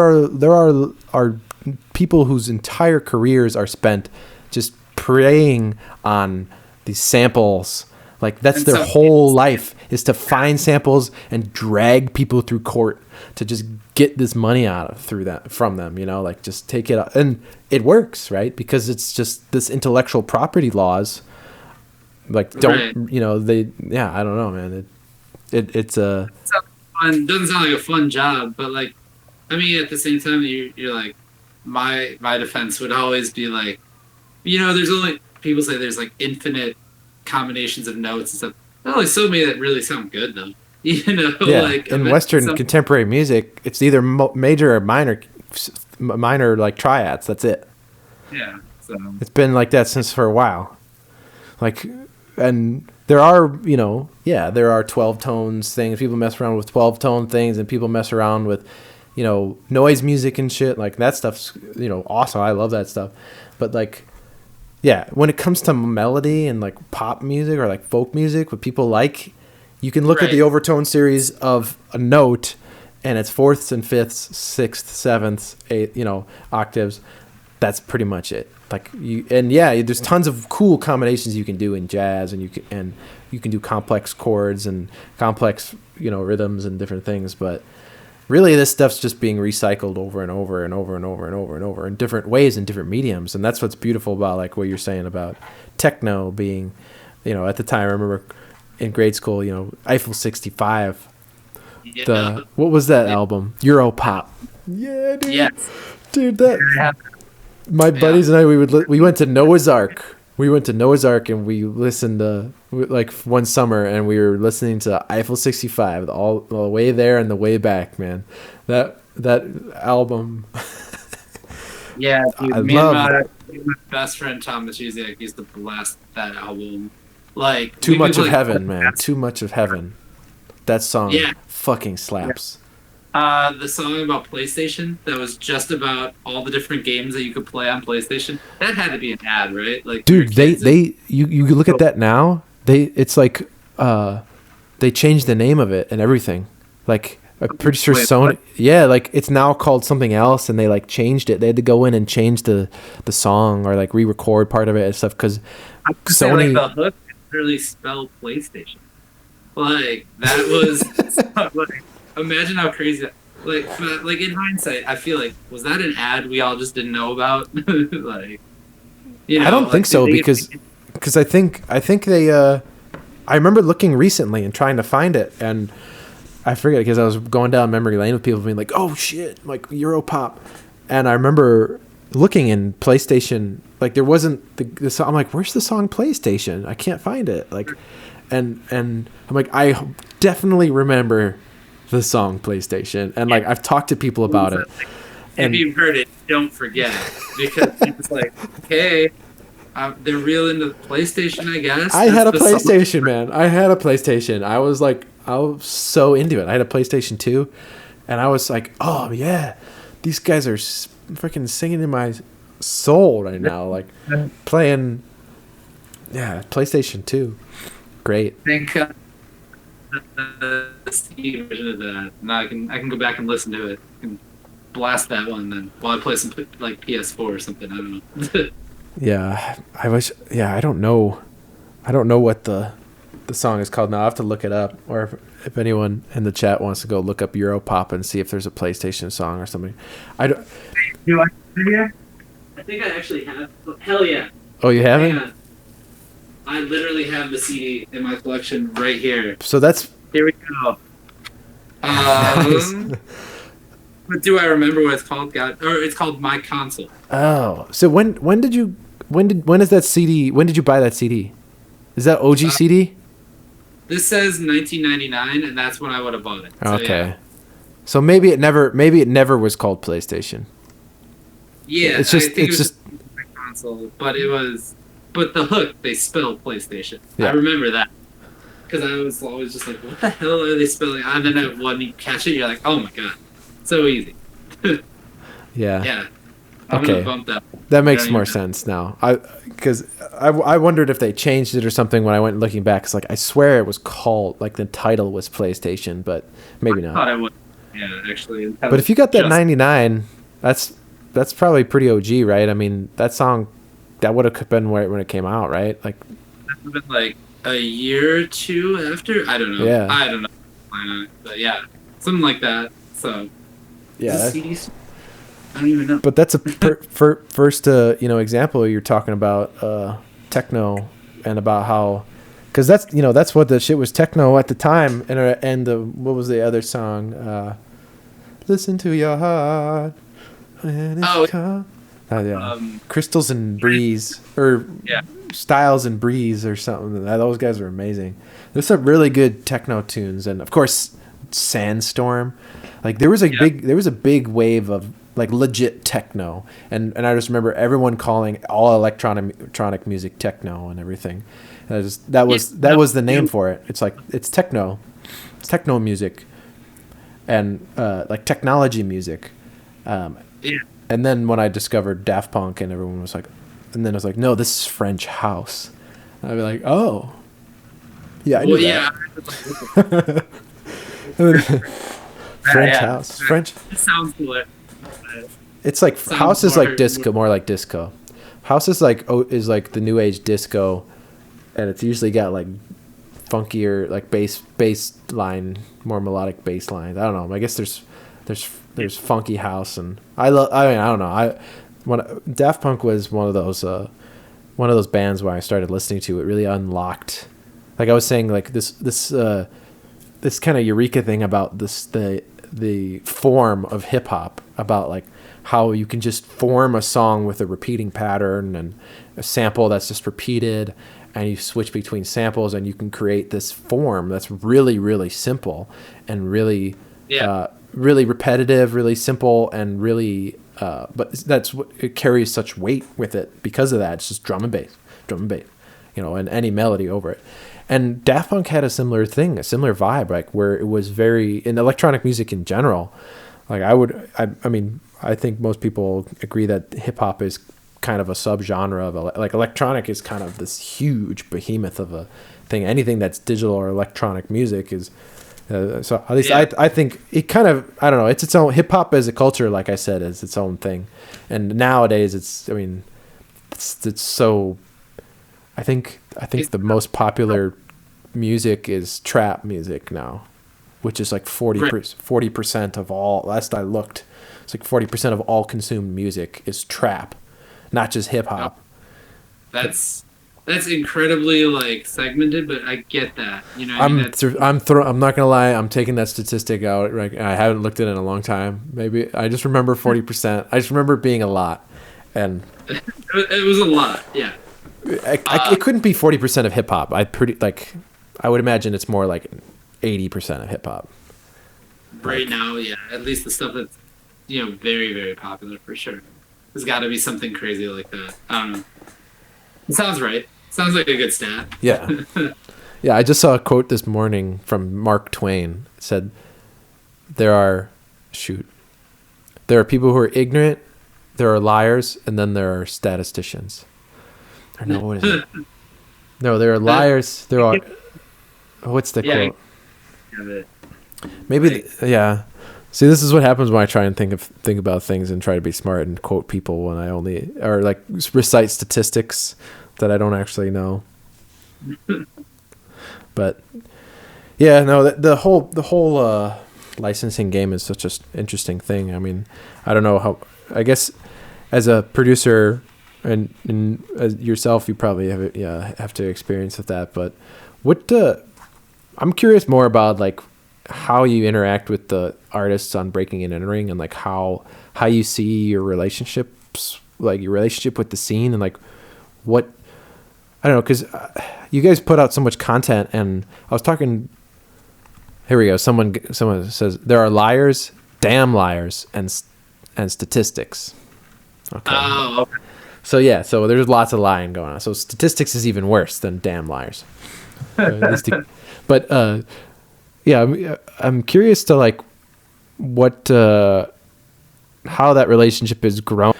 are people whose entire careers are spent just preying on these samples. Like that's their whole life, is to find samples and drag people through court to just get this money from them, you know, like just take it out. And it works, right? Because it's just this intellectual property laws, like don't, you know, I don't know, man. It's a fun, doesn't sound like a fun job, but like, I mean, at the same time, you're like, my defense would always be like, you know, people say there's like infinite combinations of notes and stuff. There's only so many that really sound good though. You know, like in Western contemporary music, it's either major or minor like triads. That's it. Yeah. So it's been like that since for a while. Like, and there are 12 tones things. People mess around with 12 tone things, and people mess around with, you know, noise music and shit. Like that stuff's, you know, awesome. I love that stuff. But like, yeah, when it comes to melody and like pop music or like folk music, what people like, you can look at the overtone series of a note and it's fourths and fifths, sixths, sevenths, eighth, you know, octaves. That's pretty much it. Like there's tons of cool combinations you can do in jazz, and you can do complex chords and complex, you know, rhythms and different things, but really, this stuff's just being recycled over and over and over and over and over and over in different ways and different mediums. And that's what's beautiful about like what you're saying about techno being, you know, at the time, I remember in grade school, you know, Eiffel 65. Yeah. What was that album? Europop. Yeah, dude. Yes. Dude, my buddies and I, we went to Noah's Ark. We went to Noah's Ark and we listened to, like, one summer, and we were listening to Eiffel 65 all the way there and the way back, man. That album. Yeah, dude, my best friend Thomas Uziak used to blast that album. Like Too Much of Heaven, man. Too Much of Heaven. That song fucking slaps. The song about PlayStation that was just about all the different games that you could play on PlayStation. That had to be an ad, right? Like, dude, you look at that now. It's like they changed the name of it and everything. Like, I'm pretty sure Sony. Yeah, like it's now called something else, and they like changed it. They had to go in and change the song or like re-record part of it and stuff because Sony. Like the hook literally spelled PlayStation. Like that was like. Imagine how crazy that, like in hindsight, I feel like, was that an ad we all just didn't know about? Like, you know, I don't think so, because I think they I remember looking recently and trying to find it, and I forget because I was going down memory lane with people being like, oh shit, like Europop, and I remember looking in PlayStation, like there wasn't the song. I'm like, where's the song PlayStation? I can't find it. Like, and I'm like, I definitely remember the song PlayStation, and like I've talked to people about it. If you've heard it, don't forget it, because it's like, hey, they're real into PlayStation, I guess. I had a PlayStation, man. I had a PlayStation. I was so into it. I had a PlayStation 2, and I was like, oh yeah, these guys are freaking singing in my soul right now, like playing, PlayStation 2. Great. I think the CD version of that. Now I can go back and listen to it. I can blast that one then while I play some like PS4 or something. I don't know. Yeah, I don't know what the song is called now. I have to look it up, or if anyone in the chat wants to go look up Europop and see if there's a PlayStation song or something. I don't. Do I think I actually have. Hell yeah. Oh, you have it? I literally have the CD in my collection right here. So that's. Here we go. Nice. But do I remember what it's called? It's called My Console. Oh, so when is that CD? When did you buy that CD? Is that OG CD? This says 1999, and that's when I would have bought it. So, okay. Yeah. So maybe it never was called PlayStation. Yeah, it's just My Console, but the hook they spelled PlayStation. Yeah. I remember that because I was always just like, what the hell are they spelling? And then when you catch it, you're like, oh my god, so easy. Yeah. Yeah. I'm gonna bump that. That makes more sense now. Because I wondered if they changed it or something when I went looking back. It's like I swear it was called, like the title was PlayStation, but maybe not. I thought it would. Yeah, actually. But if you got that 99, that's probably pretty OG, right? I mean, that song, that would have been when it came out, right? Like that would have been like a year or two after. I don't know. Yeah. I don't know. But yeah, something like that. So. Yeah. I don't even know. But that's a first example. You're talking about techno and about how, because that's what the shit was, techno at the time. And what was the other song? Listen to your heart. Crystals and Breeze, or Styles and Breeze or something. Those guys are amazing. There's some really good techno tunes, and of course Sandstorm. Like there was a big wave of like legit techno, and I just remember everyone calling all electronic music techno and everything. That was the name for it. It's like it's techno music, and like technology music. And then when I discovered Daft Punk, and everyone was like, and then I was like, no, this is French house. And I'd be like, oh, yeah, I knew that. French house. French. It sounds good. It's like house is like disco, more like disco. House is like the new age disco, and it's usually got like funkier like bass line, more melodic bass lines. I don't know. I guess there's funky house, and I don't know. Daft Punk was one of those bands where I started listening to it, really unlocked. Like I was saying, like this kind of eureka thing about the form of hip hop, about like how you can just form a song with a repeating pattern and a sample that's just repeated, and you switch between samples and you can create this form that's really, really simple and really, really repetitive, really simple, and really, but that's what it carries such weight with it because of that. It's just drum and bass, and any melody over it. And Daft Punk had a similar thing, a similar vibe, like where it was very, in electronic music in general, like I think most people agree that hip hop is kind of a subgenre of like electronic is kind of this huge behemoth of a thing. Anything that's digital or electronic music is, so at least I think it kind of, I don't know, it's its own, hip hop as a culture, like I said, is its own thing. And nowadays it's so, I think the most popular music is trap music now, which is like 40% of all, last I looked, it's like 40% of all consumed music is trap, not just hip hop. That's incredibly like segmented, but I get that. I'm not gonna lie, I'm taking that statistic out. Right, I haven't looked at it in a long time. Maybe I just remember 40%. I just remember it being a lot, And It was a lot. Yeah. it couldn't be 40% of hip hop. I would imagine it's more like 80% of hip hop. Right now, yeah. At least the stuff that's very very popular for sure. There's got to be something crazy like that. I don't know. It sounds right. Sounds like a good stat. Yeah. Yeah, I just saw a quote this morning from Mark Twain. It said, there are people who are ignorant, there are liars, and then there are statisticians. Or no, what is it? No, there are liars, there are... What's the quote? Maybe, yeah. See, this is what happens when I try and think about things and try to be smart and quote people when I only... Or, like, recite statistics that I don't actually know. But yeah, no, the whole licensing game is such an interesting thing. I mean, I don't know how. I guess as a producer and as yourself, you probably have to experience with that. But I'm curious more about like how you interact with the artists on Breaking and Entering, and like how you see your relationships, like your relationship with the scene, and like what. I don't know, because you guys put out so much content, and I was talking. Here we go. Someone says there are liars, damn liars, and statistics. Okay. Oh, okay. So yeah, so there's lots of lying going on. So statistics is even worse than damn liars. But yeah, I'm curious to like what how that relationship has grown,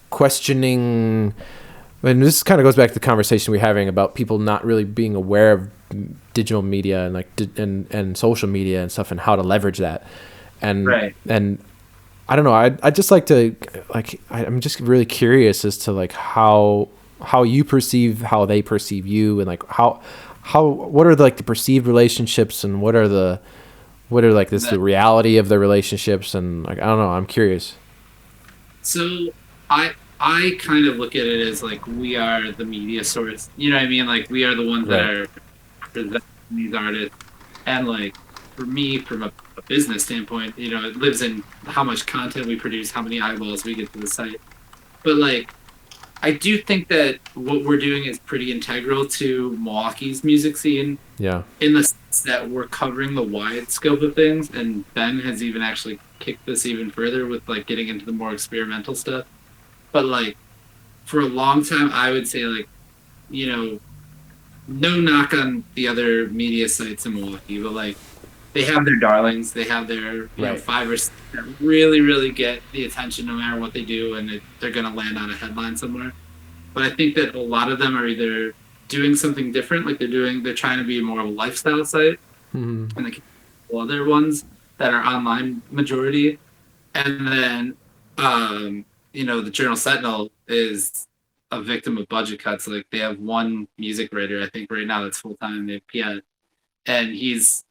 questioning. And this kind of goes back to the conversation we're having about people not really being aware of digital media and like and social media and stuff and how to leverage that. And right. And I don't know. I just like to I'm just really curious as to like how you perceive how they perceive you, and like what are like the perceived relationships, and what are the reality of the relationships, and like I don't know. I'm curious. So I kind of look at it as like we are the media source. You know what I mean? Like we are the ones that are presenting these artists. And like for me, from a business standpoint, it lives in how much content we produce, how many eyeballs we get to the site. But like, I do think that what we're doing is pretty integral to Milwaukee's music scene. Yeah. In the sense that we're covering the wide scope of things, and Ben has even actually kicked this even further with like getting into the more experimental stuff. But like for a long time, I would say like, no knock on the other media sites in Milwaukee, but like they have their darlings, they have their 5 or 6 that really, really get the attention no matter what they do, and they're going to land on a headline somewhere. But I think that a lot of them are either doing something different, like they're trying to be more of a lifestyle site, and the other ones that are online majority, and then the Journal Sentinel is a victim of budget cuts. Like they have one music writer, I think right now that's full time. They have Piet, and he's,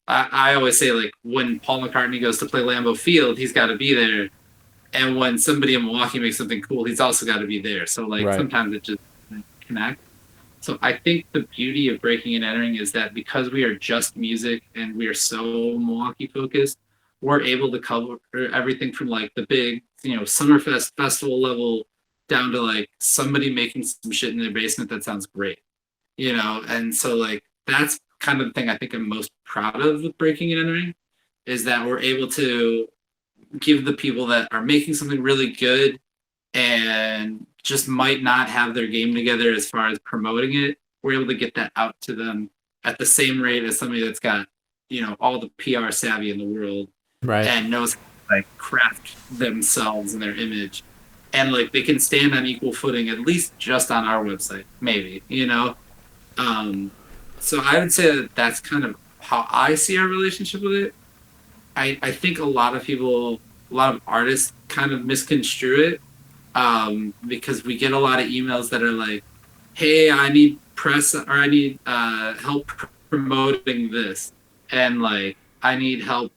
I always say like when Paul McCartney goes to play Lambeau Field, he's got to be there, and when somebody in Milwaukee makes something cool, he's also got to be there. So like sometimes it just connects. So I think the beauty of Breaking and Entering is that because we are just music and we are so Milwaukee focused, we're able to cover everything from like the big, Summerfest festival level down to like somebody making some shit in their basement that sounds great, and so like that's kind of the thing I think I'm most proud of with Breaking and Entering, is that we're able to give the people that are making something really good and just might not have their game together as far as promoting it, we're able to get that out to them at the same rate as somebody that's got, all the PR savvy in the world, and knows how to like craft themselves and their image, and like they can stand on equal footing at least just on our website, maybe, so I would say that that's kind of how I see our relationship with it. I think a lot of artists kind of misconstrue it, because we get a lot of emails that are like, hey, I need press, or I need help promoting this, and like I need help,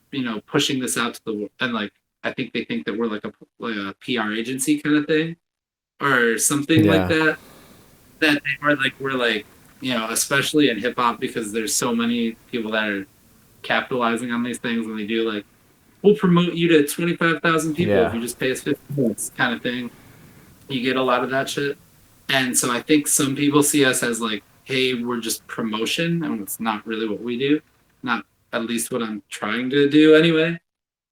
pushing this out to the world. And like I think they think that we're like a PR agency kind of thing or something like that. That we're like, especially in hip hop, because there's so many people that are capitalizing on these things, and they do like, we'll promote you to 25,000 people if you just pay us $50 kind of thing. You get a lot of that shit. And so I think some people see us as like, hey, we're just promotion, and it's not really what we do. Not at least what I'm trying to do anyway.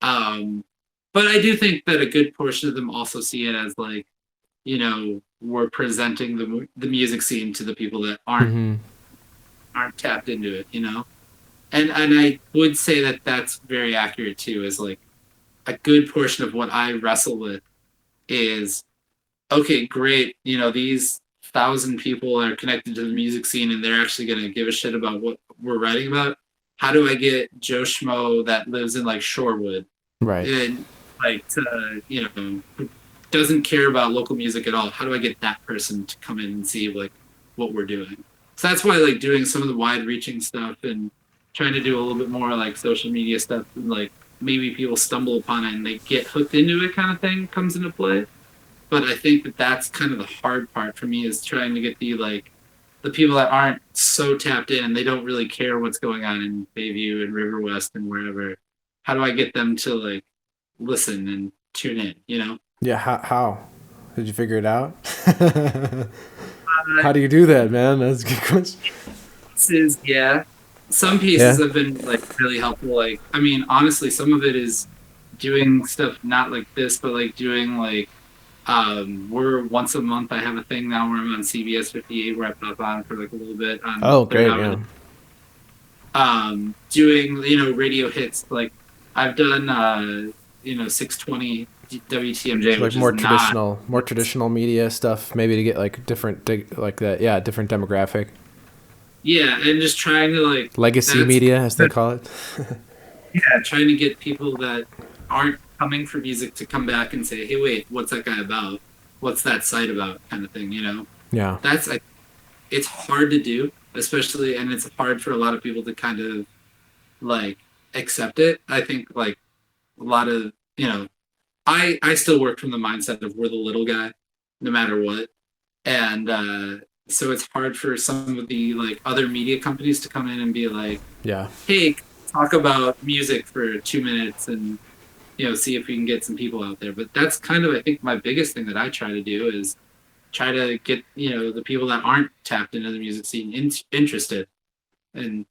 But I do think that a good portion of them also see it as like, we're presenting the music scene to the people that Mm-hmm. aren't tapped into it, And I would say that that's very accurate too. Is like a good portion of what I wrestle with is okay, great. These 1,000 people are connected to the music scene and they're actually going to give a shit about what we're writing about. How do I get Joe Schmo that lives in like Shorewood Right. and like who doesn't care about local music at all? How do I get that person to come in and see like what we're doing? So that's why like doing some of the wide reaching stuff and trying to do a little bit more like social media stuff and like maybe people stumble upon it and they get hooked into it kind of thing comes into play. But I think that that's kind of the hard part for me is trying to get the people that aren't so tapped in and they don't really care what's going on in Bayview and River West and wherever. How do I get them to like listen and tune in? Yeah. How did you figure it out? Uh, How do you do that, man? That's a good question. yeah. Some pieces have been like really helpful. Like, I mean, honestly, some of it is doing stuff not like this, but like doing like we're once a month. I have a thing now where I'm on CBS 58 where I pop on for like a little bit. Oh, great. Yeah. Doing radio hits. Like I've done 620 WTMJ, So like which more is more traditional media stuff, maybe to get like like that. Yeah, different demographic. yeah, and just trying to like Legacy media, as they call it. yeah, trying to get people that aren't coming for music to come back and say, hey, wait, what's that guy about? What's that site about? Kind of thing, Yeah. It's hard to do, especially, and it's hard for a lot of people to kind of like accept it. I think like a lot of, I still work from the mindset of we're the little guy, no matter what. And so it's hard for some of the like other media companies to come in and be like, Yeah. hey, talk about music for 2 minutes and see if we can get some people out there. But that's kind of I think my biggest thing that I try to do is try to get the people that aren't tapped into the music scene interested, and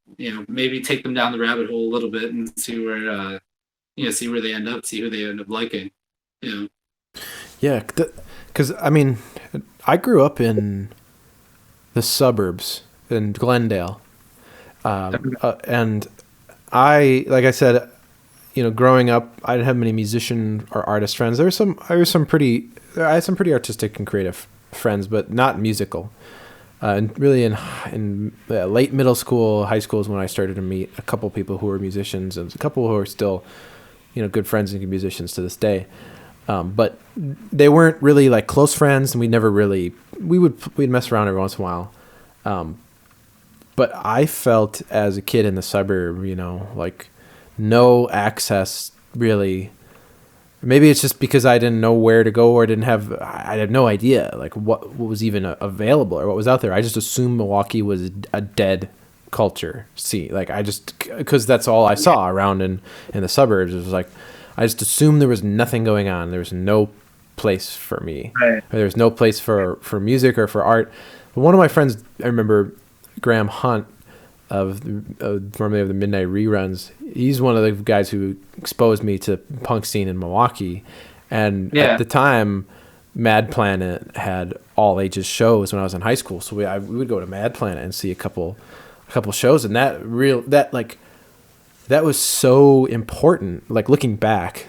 maybe take them down the rabbit hole a little bit and see where see where they end up, see who they end up liking. Yeah, because I mean, I grew up in the suburbs in Glendale, and like I said, growing up, I didn't have many musician or artist friends. I had some pretty artistic and creative friends, but not musical. And really in late middle school, high school is when I started to meet a couple people who were musicians and a couple who are still, good friends and musicians to this day. But they weren't really like close friends, and we'd mess around every once in a while. But I felt as a kid in the suburb, like no access really. Maybe it's just because I didn't know where to go or I had no idea like what was even available or what was out there. I just assumed Milwaukee was a dead culture. Like because that's all I saw around in the suburbs. It was like, I just assumed there was nothing going on. There was no place for me. Right. There was no place for music or for art. But one of my friends, I remember Graham Hunt formerly of the Midnight Reruns. He's one of the guys who exposed me to punk scene in Milwaukee. And at the time, Mad Planet had all ages shows when I was in high school. So we would go to Mad Planet and see a couple shows, and that was so important. Like looking back,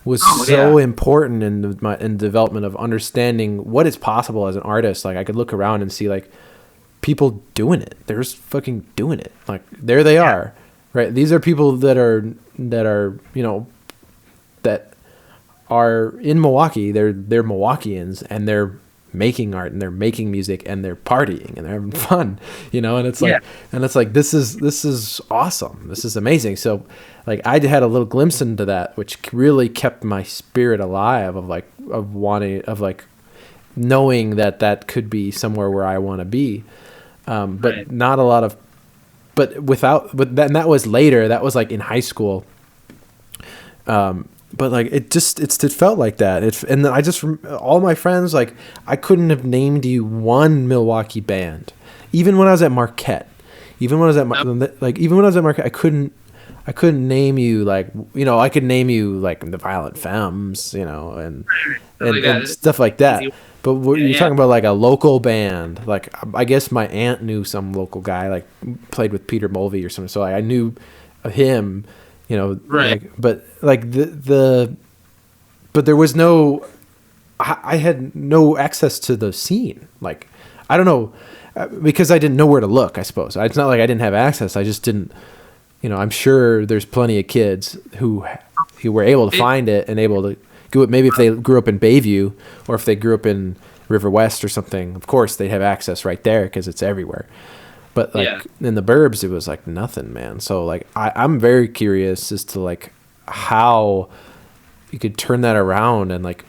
was so important in the development of understanding what is possible as an artist. Like I could look around and see like people doing it. They're just fucking doing it. Like there they are, right? These are people that are that are in Milwaukee. They're Milwaukeeans, and they're making art and they're making music and they're partying and they're having fun, and it's like this is awesome. This is amazing. So like I had a little glimpse into that, which really kept my spirit alive of knowing that could be somewhere where I want to be. But not a lot of, but that was later. That was like in high school. but like it felt like that. And then all my friends, like I couldn't have named you one Milwaukee band, even when I was at Marquette. Even when I was at Marquette, I couldn't name you, like, you know, I could name you like the Violent Femmes, you know, and stuff like that. But what you're talking about, like a local band, like I guess my aunt knew some local guy, like played with Peter Mulvey or something, so I knew him, you know, right? Like, but like but there was no, I had no access to the scene. Like I don't know, because I didn't know where to look. I suppose it's not like I didn't have access. I just didn't. You know, I'm sure there's plenty of kids who were able to find it and able to go it. Maybe if they grew up in Bayview or if they grew up in River West or something, of course they'd have access right there because it's everywhere. But like in the burbs, it was like nothing, man. So like I'm very curious as to like how you could turn that around and like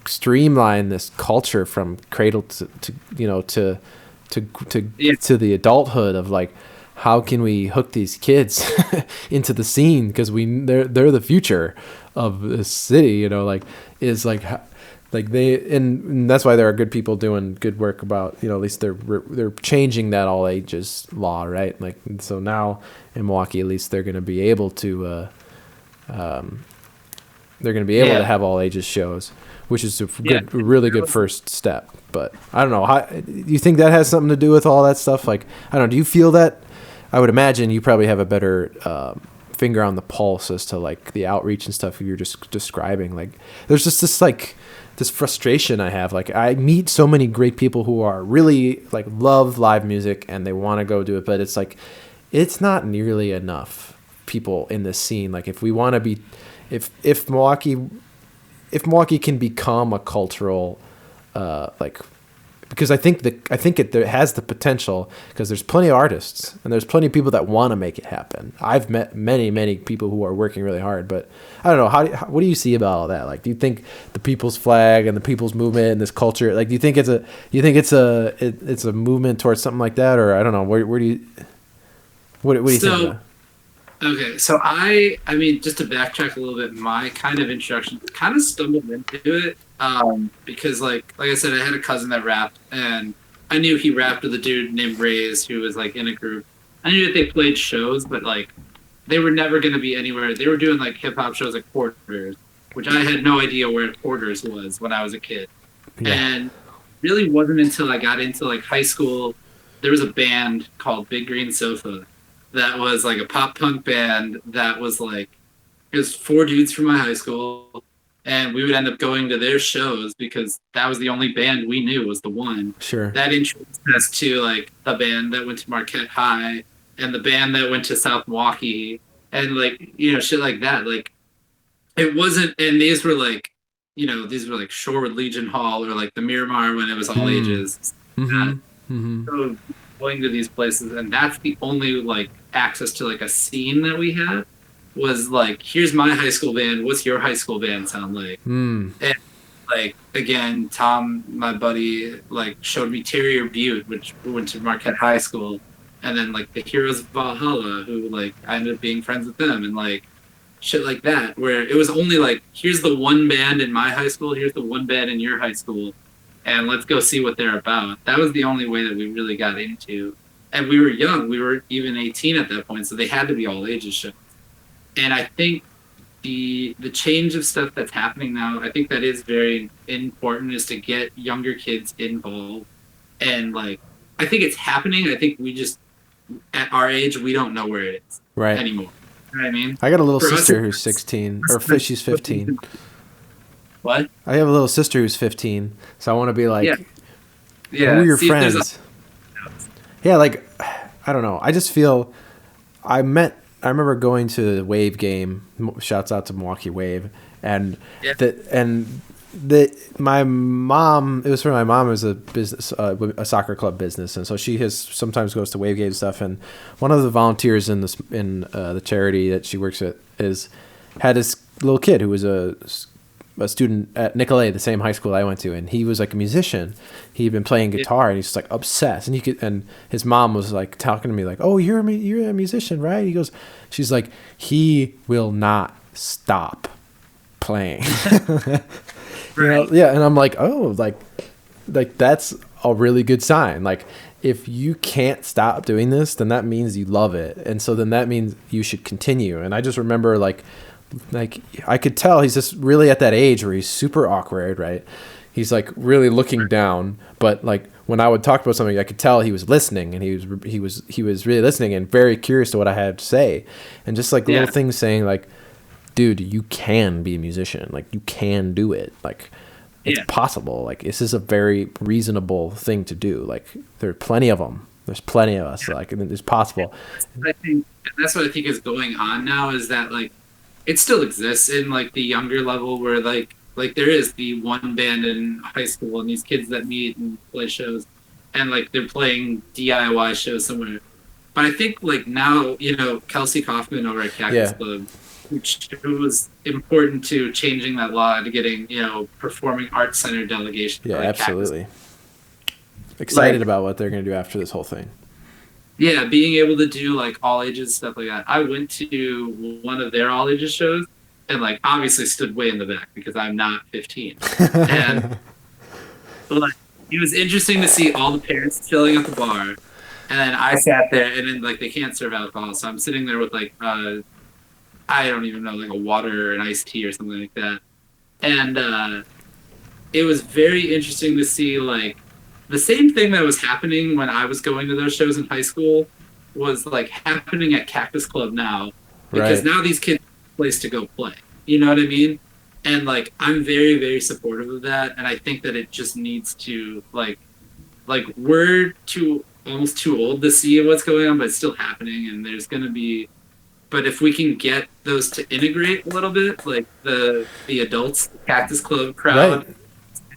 streamline this culture from cradle to you know to the adulthood of like, how can we hook these kids into the scene, because they're the future of this city, you know, like is like and that's why there are good people doing good work about, you know, at least they're changing that all ages law, right? Like, so now in Milwaukee at least they're going to be able to to have all ages shows, which is a really good first step. But I don't know, how do you think that has something to do with all that stuff? Like, I don't know, do you feel that? I would imagine you probably have a better finger on the pulse as to like the outreach and stuff you're just describing. Like, there's just this frustration I have. Like, I meet so many great people who are really like love live music and they want to go do it, but it's like it's not nearly enough people in this scene. Like, if we want to be, if Milwaukee can become a cultural like, because I think it has the potential, because there's plenty of artists and there's plenty of people that want to make it happen. I've met many people who are working really hard, but I don't know, what do you see about all that? Like, do you think the people's flag and the people's movement and this culture, like, do you think it's a movement towards something like that, or I don't know, where do you what do you think of that? Okay, so I mean, just to backtrack a little bit, my kind of introduction kind of stumbled into it, because like I said, I had a cousin that rapped, and I knew he rapped with a dude named Raze who was like in a group. I knew that they played shows, but like they were never going to be anywhere. They were doing like hip hop shows at Quarters, which I had no idea where Quarters was when I was a kid, and really wasn't until I got into like high school. There was a band called Big Green Sofa that was like a pop punk band that was like, it was 4 dudes from my high school, and we would end up going to their shows because that was the only band we knew was the one. Sure. That introduced us to like the band that went to Marquette High and the band that went to South Milwaukee and like, you know, shit like that. Like, it wasn't, and these were like, you know, these were like Shorewood Legion Hall or like the Miramar when it was all ages. So going to these places, and that's the only like access to like a scene that we had was like, here's my high school band, what's your high school band sound like? And like, again, Tom, my buddy, like showed me Terrier Butte, which went to Marquette High School, and then like the Heroes of Valhalla, who like I ended up being friends with them, and like shit like that, where it was only like, here's the one band in my high school, here's the one band in your high school, and let's go see what they're about. That was the only way that we really got into. And we were young. We were even 18 at that point, so they had to be all ages shows. And I think the change of stuff that's happening now, I think that is very important, is to get younger kids involved. And like, I think it's happening. I think we just, at our age, we don't know where it is anymore. You know what I mean? I got a little sister who's 16, or she's 15. What? I have a little sister who's 15, so I want to be like, who are your friends? Yeah, like, I don't know. I just feel, I remember going to the Wave game. Shouts out to Milwaukee Wave, and my mom. It was for my mom. It was a business, a soccer club business, and so she sometimes goes to Wave game stuff. And one of the volunteers in the charity that she works at had this little kid who was a student at Nicolay, the same high school I went to, and he was like a musician. He'd been playing guitar, and he's just like obsessed. And his mom was like talking to me like, "Oh, you're a musician, right?" She's like, "He will not stop playing. Right. Yeah, and I'm like, oh, like that's a really good sign. Like if you can't stop doing this, then that means you love it, and so then that means you should continue. And I just remember like I could tell he's just really at that age where he's super awkward, right? He's like really looking down, but like when I would talk about something, I could tell he was listening, and he was really listening and very curious to what I had to say, and just like little things saying like, dude, you can be a musician, like you can do it, like it's possible, like this is a very reasonable thing to do, like there are plenty of them, there's plenty of us, like and it's possible. That's what I think is going on now, is that like it still exists in like the younger level where like there is the one band in high school and these kids that meet and play shows and like they're playing DIY shows somewhere. But I think like now, Kelsey Kaufman over at Cactus Club, who was important to changing that law to getting, performing arts center delegation. Yeah, like absolutely. Cactus. Excited about what they're going to do after this whole thing. Yeah, being able to do like all ages stuff like that. I went to one of their all ages shows and like obviously stood way in the back because I'm not 15. And like it was interesting to see all the parents chilling at the bar. And then I sat there and then like they can't serve alcohol. So I'm sitting there with like I don't even know, like a water or an iced tea or something like that. And it was very interesting to see like the same thing that was happening when I was going to those shows in high school was like happening at Cactus Club now, because now these kids have a place to go play. You know what I mean? And like I'm very, very supportive of that, and I think that it just needs to like we're almost too old to see what's going on, but it's still happening, and there's gonna be. But if we can get those to integrate a little bit, like the adults, the Cactus Club crowd. Right.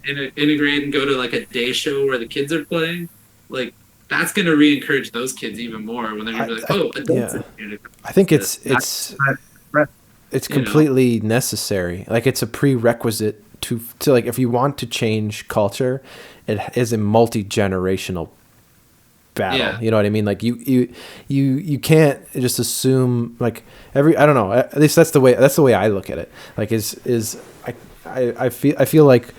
Integrate and go to like a day show where the kids are playing, like that's going to re-encourage those kids even more when they're going to be like, oh, adults. Yeah. I think it's completely necessary. Like it's a prerequisite to like if you want to change culture, it is a multi-generational battle. Yeah. You know what I mean? Like you can't just assume like I don't know. At least that's the way I look at it. Like I feel like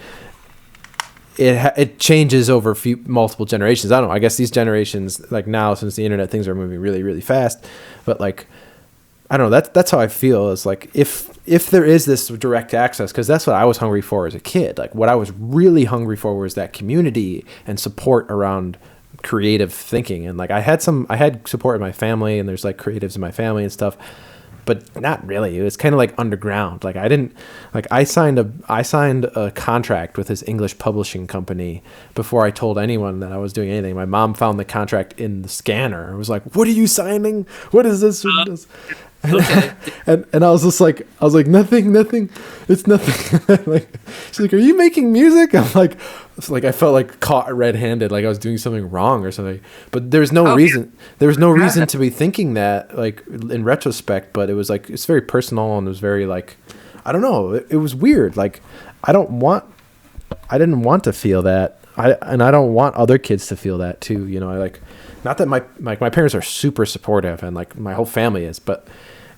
it changes over multiple generations. I don't know. I guess these generations, like now, since the internet, things are moving really, really fast. But like, I don't know. That's how I feel. Is like if there is this direct access, because that's what I was hungry for as a kid. Like what I was really hungry for was that community and support around creative thinking. And like I had support in my family, and there's like creatives in my family and stuff. But not really. It was kind of like underground. Like I signed a contract with this English publishing company before I told anyone that I was doing anything. My mom found the contract in the scanner. I was like, "What are you signing? What is this?" Okay. and I was like, nothing. It's nothing. Like she's like, "Are you making music?" I'm like, I felt like caught red-handed, like I was doing something wrong or something. But there's no reason. There was no reason to be thinking that, like in retrospect. But it was like it's very personal, and it was very like, I don't know. It was weird. Like I didn't want to feel that. I don't want other kids to feel that too. Not that my parents are super supportive, and like my whole family is, but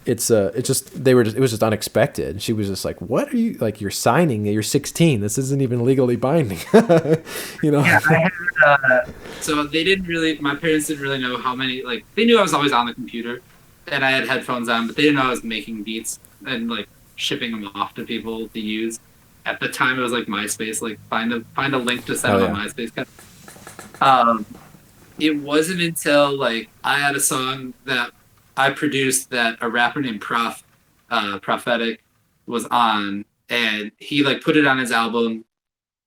it was just unexpected. She was just like, "What are you like? You're signing. You're 16. This isn't even legally binding." Yeah, I had, so they didn't really. My parents didn't really know how many. Like they knew I was always on the computer, and I had headphones on, but they didn't know I was making beats and like shipping them off to people to use. At the time, it was like MySpace. Like find a link to send on MySpace. It wasn't until like I had a song that I produced that a rapper named Prophetic was on, and he like put it on his album,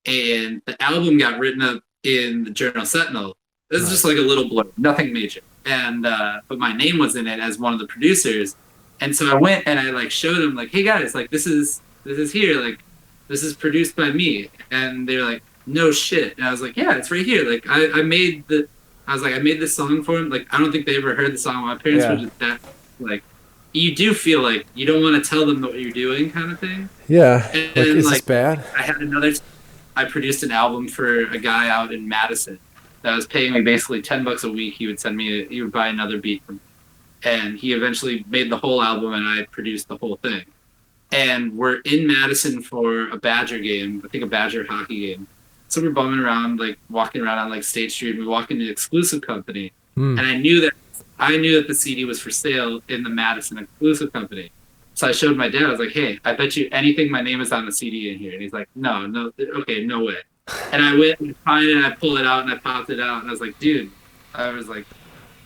and the album got written up in the Journal Sentinel. This is just like a little blurb, nothing major, and but my name was in it as one of the producers, and so I went and I like showed him like, hey guys, like this is here, like this is produced by me, and they're like, no shit, and I was like, yeah, it's right here, like I made this song for him. Like, I don't think they ever heard the song. My parents were just that, like, you do feel like you don't want to tell them what you're doing kind of thing. Yeah. And like, is this bad? I produced an album for a guy out in Madison that was paying me basically $10 a week. He would buy another beat from me. And he eventually made the whole album, and I produced the whole thing. and we're in Madison for a Badger game. I think a Badger hockey game. So we're bumming around, like walking around on like State Street. We walk into the exclusive company, Hmm. and I knew that the CD was for sale in the Madison exclusive company. So I showed my dad. I was like, "Hey, I bet you anything my name is on the CD in here." And he's like, "No, no, okay, no way." And I went and find it, and I pulled it out, and I popped it out, and I was like, "Dude," I was like,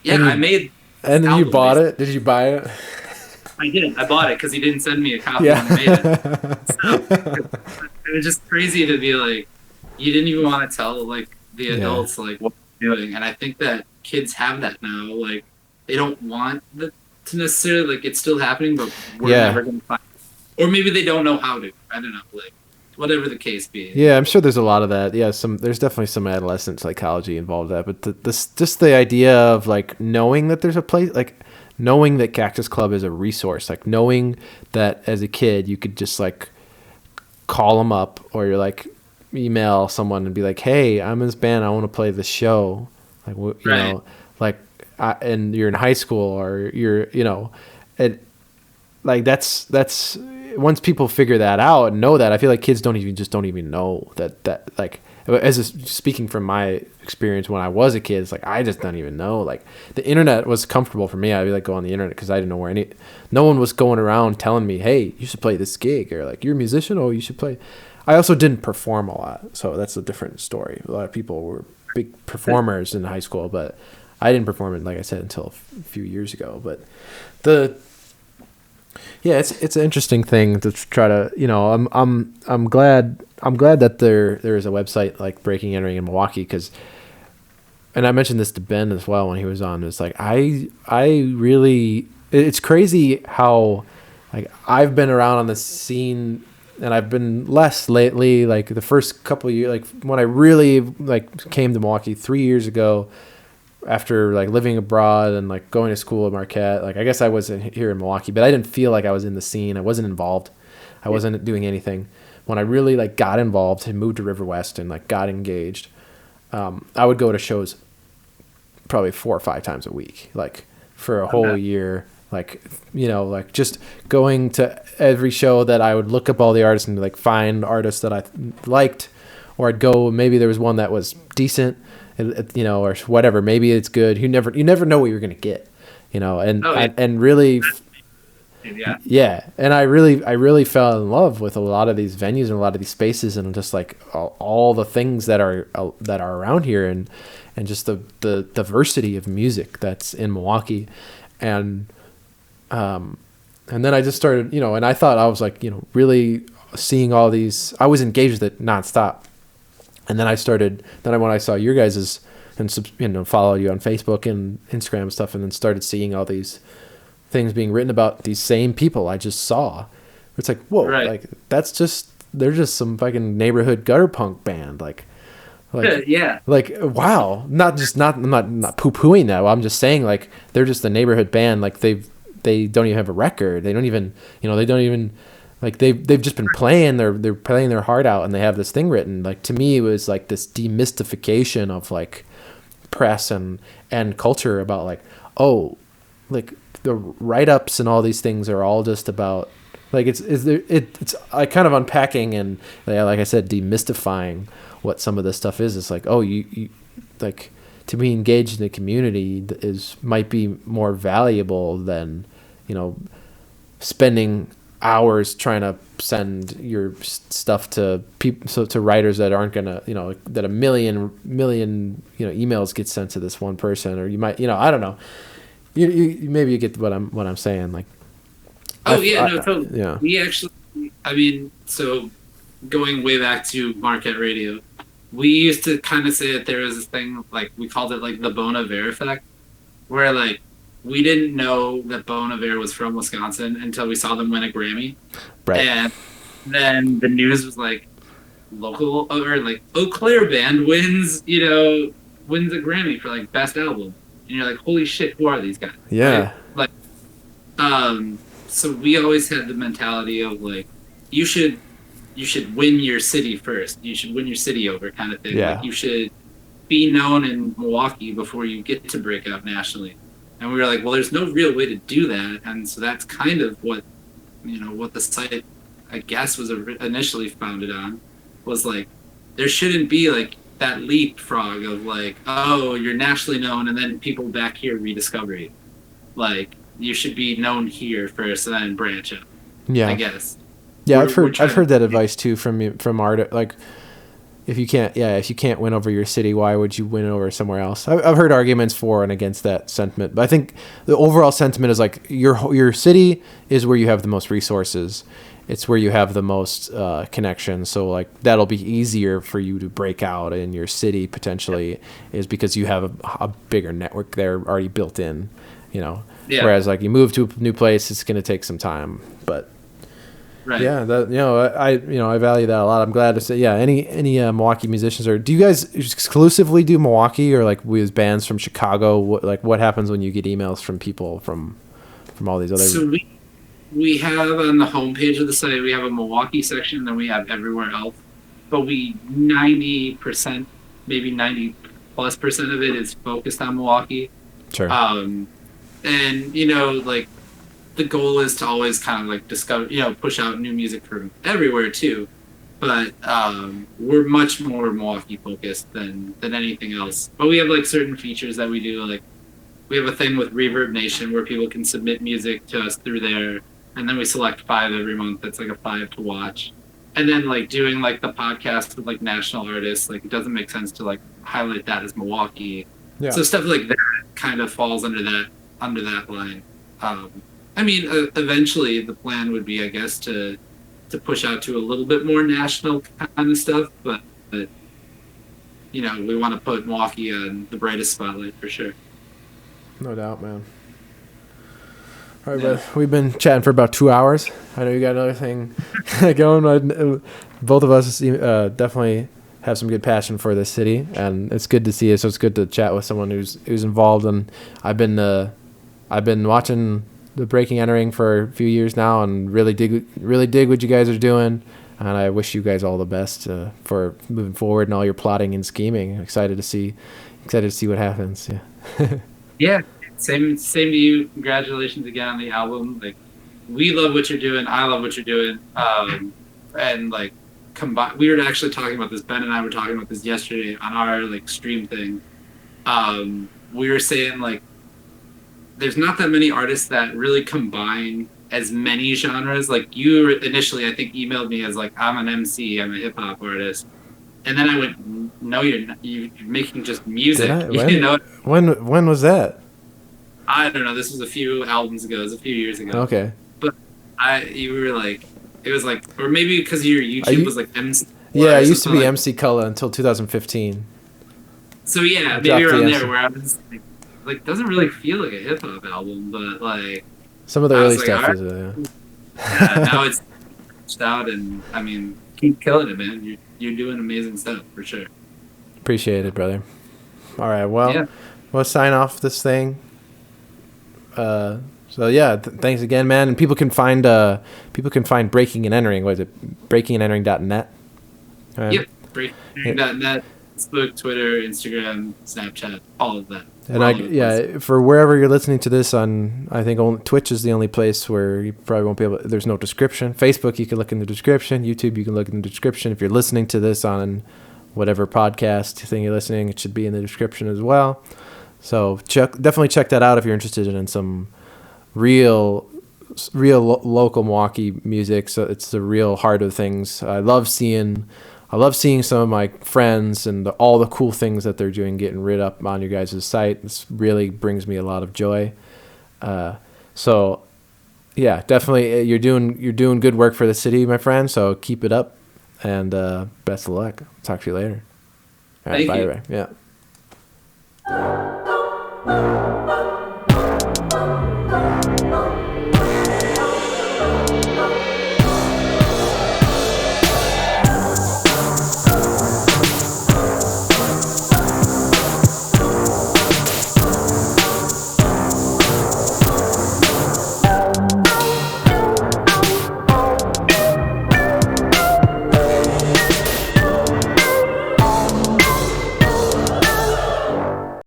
"Yeah, And I you made and then you album bought basically." it? Did you buy it? I did. I bought it because he didn't send me a copy Yeah. when I made it. So it was just crazy to be like, you didn't even want to tell like the Yeah. adults like what you're doing, and I think that kids have that now. Like they don't want to necessarily like it's still happening, but we're Yeah. never gonna find, or maybe they don't know how to. I don't know, like whatever the case be. Yeah, I'm sure there's a lot of that. Yeah, there's definitely some adolescent psychology involved in that, but just the idea of like knowing that there's a place, like knowing that Cactus Club is a resource, like knowing that as a kid you could just like call them up, or you're like email someone and be like, "Hey, I'm in this band. I want to play this show." Like, you Right. know, like, and you're in high school, or you're, it, like that's once people figure that out and know that, I feel like kids don't even know that like, speaking from my experience when I was a kid, it's like I just don't even know. Like the internet was comfortable for me. I'd be like go on the internet because I didn't know no one was going around telling me, "Hey, you should play this gig," or like, "You're a musician, oh, you should play." I also didn't perform a lot, so that's a different story. A lot of people were big performers in high school, but I didn't perform it, like I said, until a few years ago. But yeah, it's an interesting thing to try to, I'm glad that there is a website like Breaking Entering in Milwaukee, because, and I mentioned this to Ben as well when he was on. It's like I really, it's crazy how like I've been around on the scene and I've been less lately. Like the first couple of years, like when I really like came to Milwaukee 3 years ago, after like living abroad and like going to school at Marquette. Like I guess I wasn't here in Milwaukee, but I didn't feel like I was in the scene. I wasn't involved. I wasn't doing anything. When I really like got involved and moved to River West and like got engaged, I would go to shows probably 4 or 5 times a week, like for a whole year. Like, like just going to every show that I would look up all the artists and like find artists that I liked, or I'd go, maybe there was one that was decent, or whatever. Maybe it's good. You never know what you're gonna get, and really, yeah. And I really fell in love with a lot of these venues and a lot of these spaces, and just like all the things that are around here, and just the diversity of music that's in Milwaukee, and then I just started, and I thought I was like, really seeing all these. I was engaged with it nonstop. And then when I saw your guys's and followed you on Facebook and Instagram and stuff, and then started seeing all these things being written about these same people I just saw. It's like, whoa, Right. like they're just some fucking neighborhood gutter punk band. Like, Yeah. like, wow. I'm not poo-pooing that. I'm just saying like, they're just a neighborhood band. Like they don't even have a record. They don't even, like they've just been playing. They're playing their heart out, and they have this thing written. Like to me, it was like this demystification of like press and culture about like, oh, like the write-ups and all these things are all just about like it's I kind of unpacking and like I said, demystifying what some of this stuff is. It's like, oh, you like to be engaged in the community might be more valuable than spending hours trying to send your stuff to people, to writers that aren't gonna, that a million emails get sent to this one person, or you might, I don't know. You maybe you get what I'm saying. Like, Totally. Yeah. We actually, I mean, so going way back to Marquette Radio, we used to kind of say that there was this thing, like we called it like the Bon Iver effect, where like we didn't know that Bon Iver was from Wisconsin until we saw them win a Grammy. Right. And then the news was like local, or like Eau Claire band wins a Grammy for like best album. And you're like, holy shit, who are these guys? Yeah. Right? Like, so we always had the mentality of like, you should win your city first. You should win your city over, kind of thing. Yeah. Like you should be known in Milwaukee before you get to break out nationally. And we were like, well, there's no real way to do that. And so that's kind of what the site I guess was initially founded on, was like there shouldn't be like that leapfrog of like, oh, you're nationally known and then people back here rediscover you. Like you should be known here first and then branch out. Yeah, I guess. Yeah, I've heard that advice too from art. Like, if you can't win over your city, why would you win over somewhere else? I've heard arguments for and against that sentiment, but I think the overall sentiment is like your city is where you have the most resources. It's where you have the most connections. So like that'll be easier for you to break out in your city potentially, is because you have a bigger network there already built in. You know, whereas like you move to a new place, it's going to take some time, but. Right. Yeah, that I value that a lot. I'm glad to say, any Milwaukee musicians, or do you guys exclusively do Milwaukee, or like with bands from Chicago? What happens when you get emails from people from all these other? So we have on the homepage of the site, we have a Milwaukee section, then we have everywhere else. But 90%, maybe 90+% of it is focused on Milwaukee. Sure. And like. The goal is to always kind of like discover, push out new music from everywhere too. But we're much more Milwaukee focused than anything else. But we have like certain features that we do. Like we have a thing with Reverb Nation where people can submit music to us through there, and then we select 5 every month. That's like a 5 to watch. And then like doing like the podcast with like national artists, like it doesn't make sense to like highlight that as Milwaukee. Yeah. So stuff like that kind of falls under that line. Eventually the plan would be, I guess, to push out to a little bit more national kind of stuff, but we want to put Milwaukee on the brightest spotlight for sure. No doubt, man. All right, but we've been chatting for about 2 hours. I know you got another thing going. Both of us definitely have some good passion for this city, and it's good to see it. So it's good to chat with someone who's involved. And I've been watching the Breaking Entering for a few years now, and really dig what you guys are doing, and I wish you guys all the best for moving forward and all your plotting and scheming. Excited to see what happens. Yeah, same to you. Congratulations again on the album. Like, we love what you're doing. I love what you're doing. And like we were actually talking about this. Ben and I were talking about this yesterday on our like stream thing. We were saying like, there's not that many artists that really combine as many genres. Like you initially, I think, emailed me as like, I'm an MC, I'm a hip hop artist. And then I went, no, you're not. You're making just music. When was that? I don't know. This was a few albums ago. It was a few years ago. Okay. But you were like, it was like, or maybe because your YouTube was like MC. Yeah, I used to be MC Cullah until 2015. So yeah, maybe around there where I was like doesn't really feel like a hip hop album, but like some of the early stuff right. is now it's out, and I mean, keep killing it, man. You're doing amazing stuff for sure. Appreciate it, brother. All right, well, we'll sign off this thing. So yeah, thanks again, man. And people can find Breaking and Entering. What is it? breakingandentering.net. Yep, breakingandentering.net. Facebook, Twitter, Instagram, Snapchat, all of that. And for wherever you're listening to this on, I think Twitch is the only place where you probably won't be able. There's no description. Facebook, you can look in the description. YouTube, you can look in the description. If you're listening to this on whatever podcast thing you're listening, it should be in the description as well. So definitely check that out if you're interested in some real local Milwaukee music. So it's the real heart of things. I love seeing some of my friends and all the cool things that they're doing, getting rid up on your guys' site. This really brings me a lot of joy. So yeah, definitely you're doing good work for the city, my friend. So keep it up, and best of luck. Talk to you later. All right, Thank you. Bye. Yeah.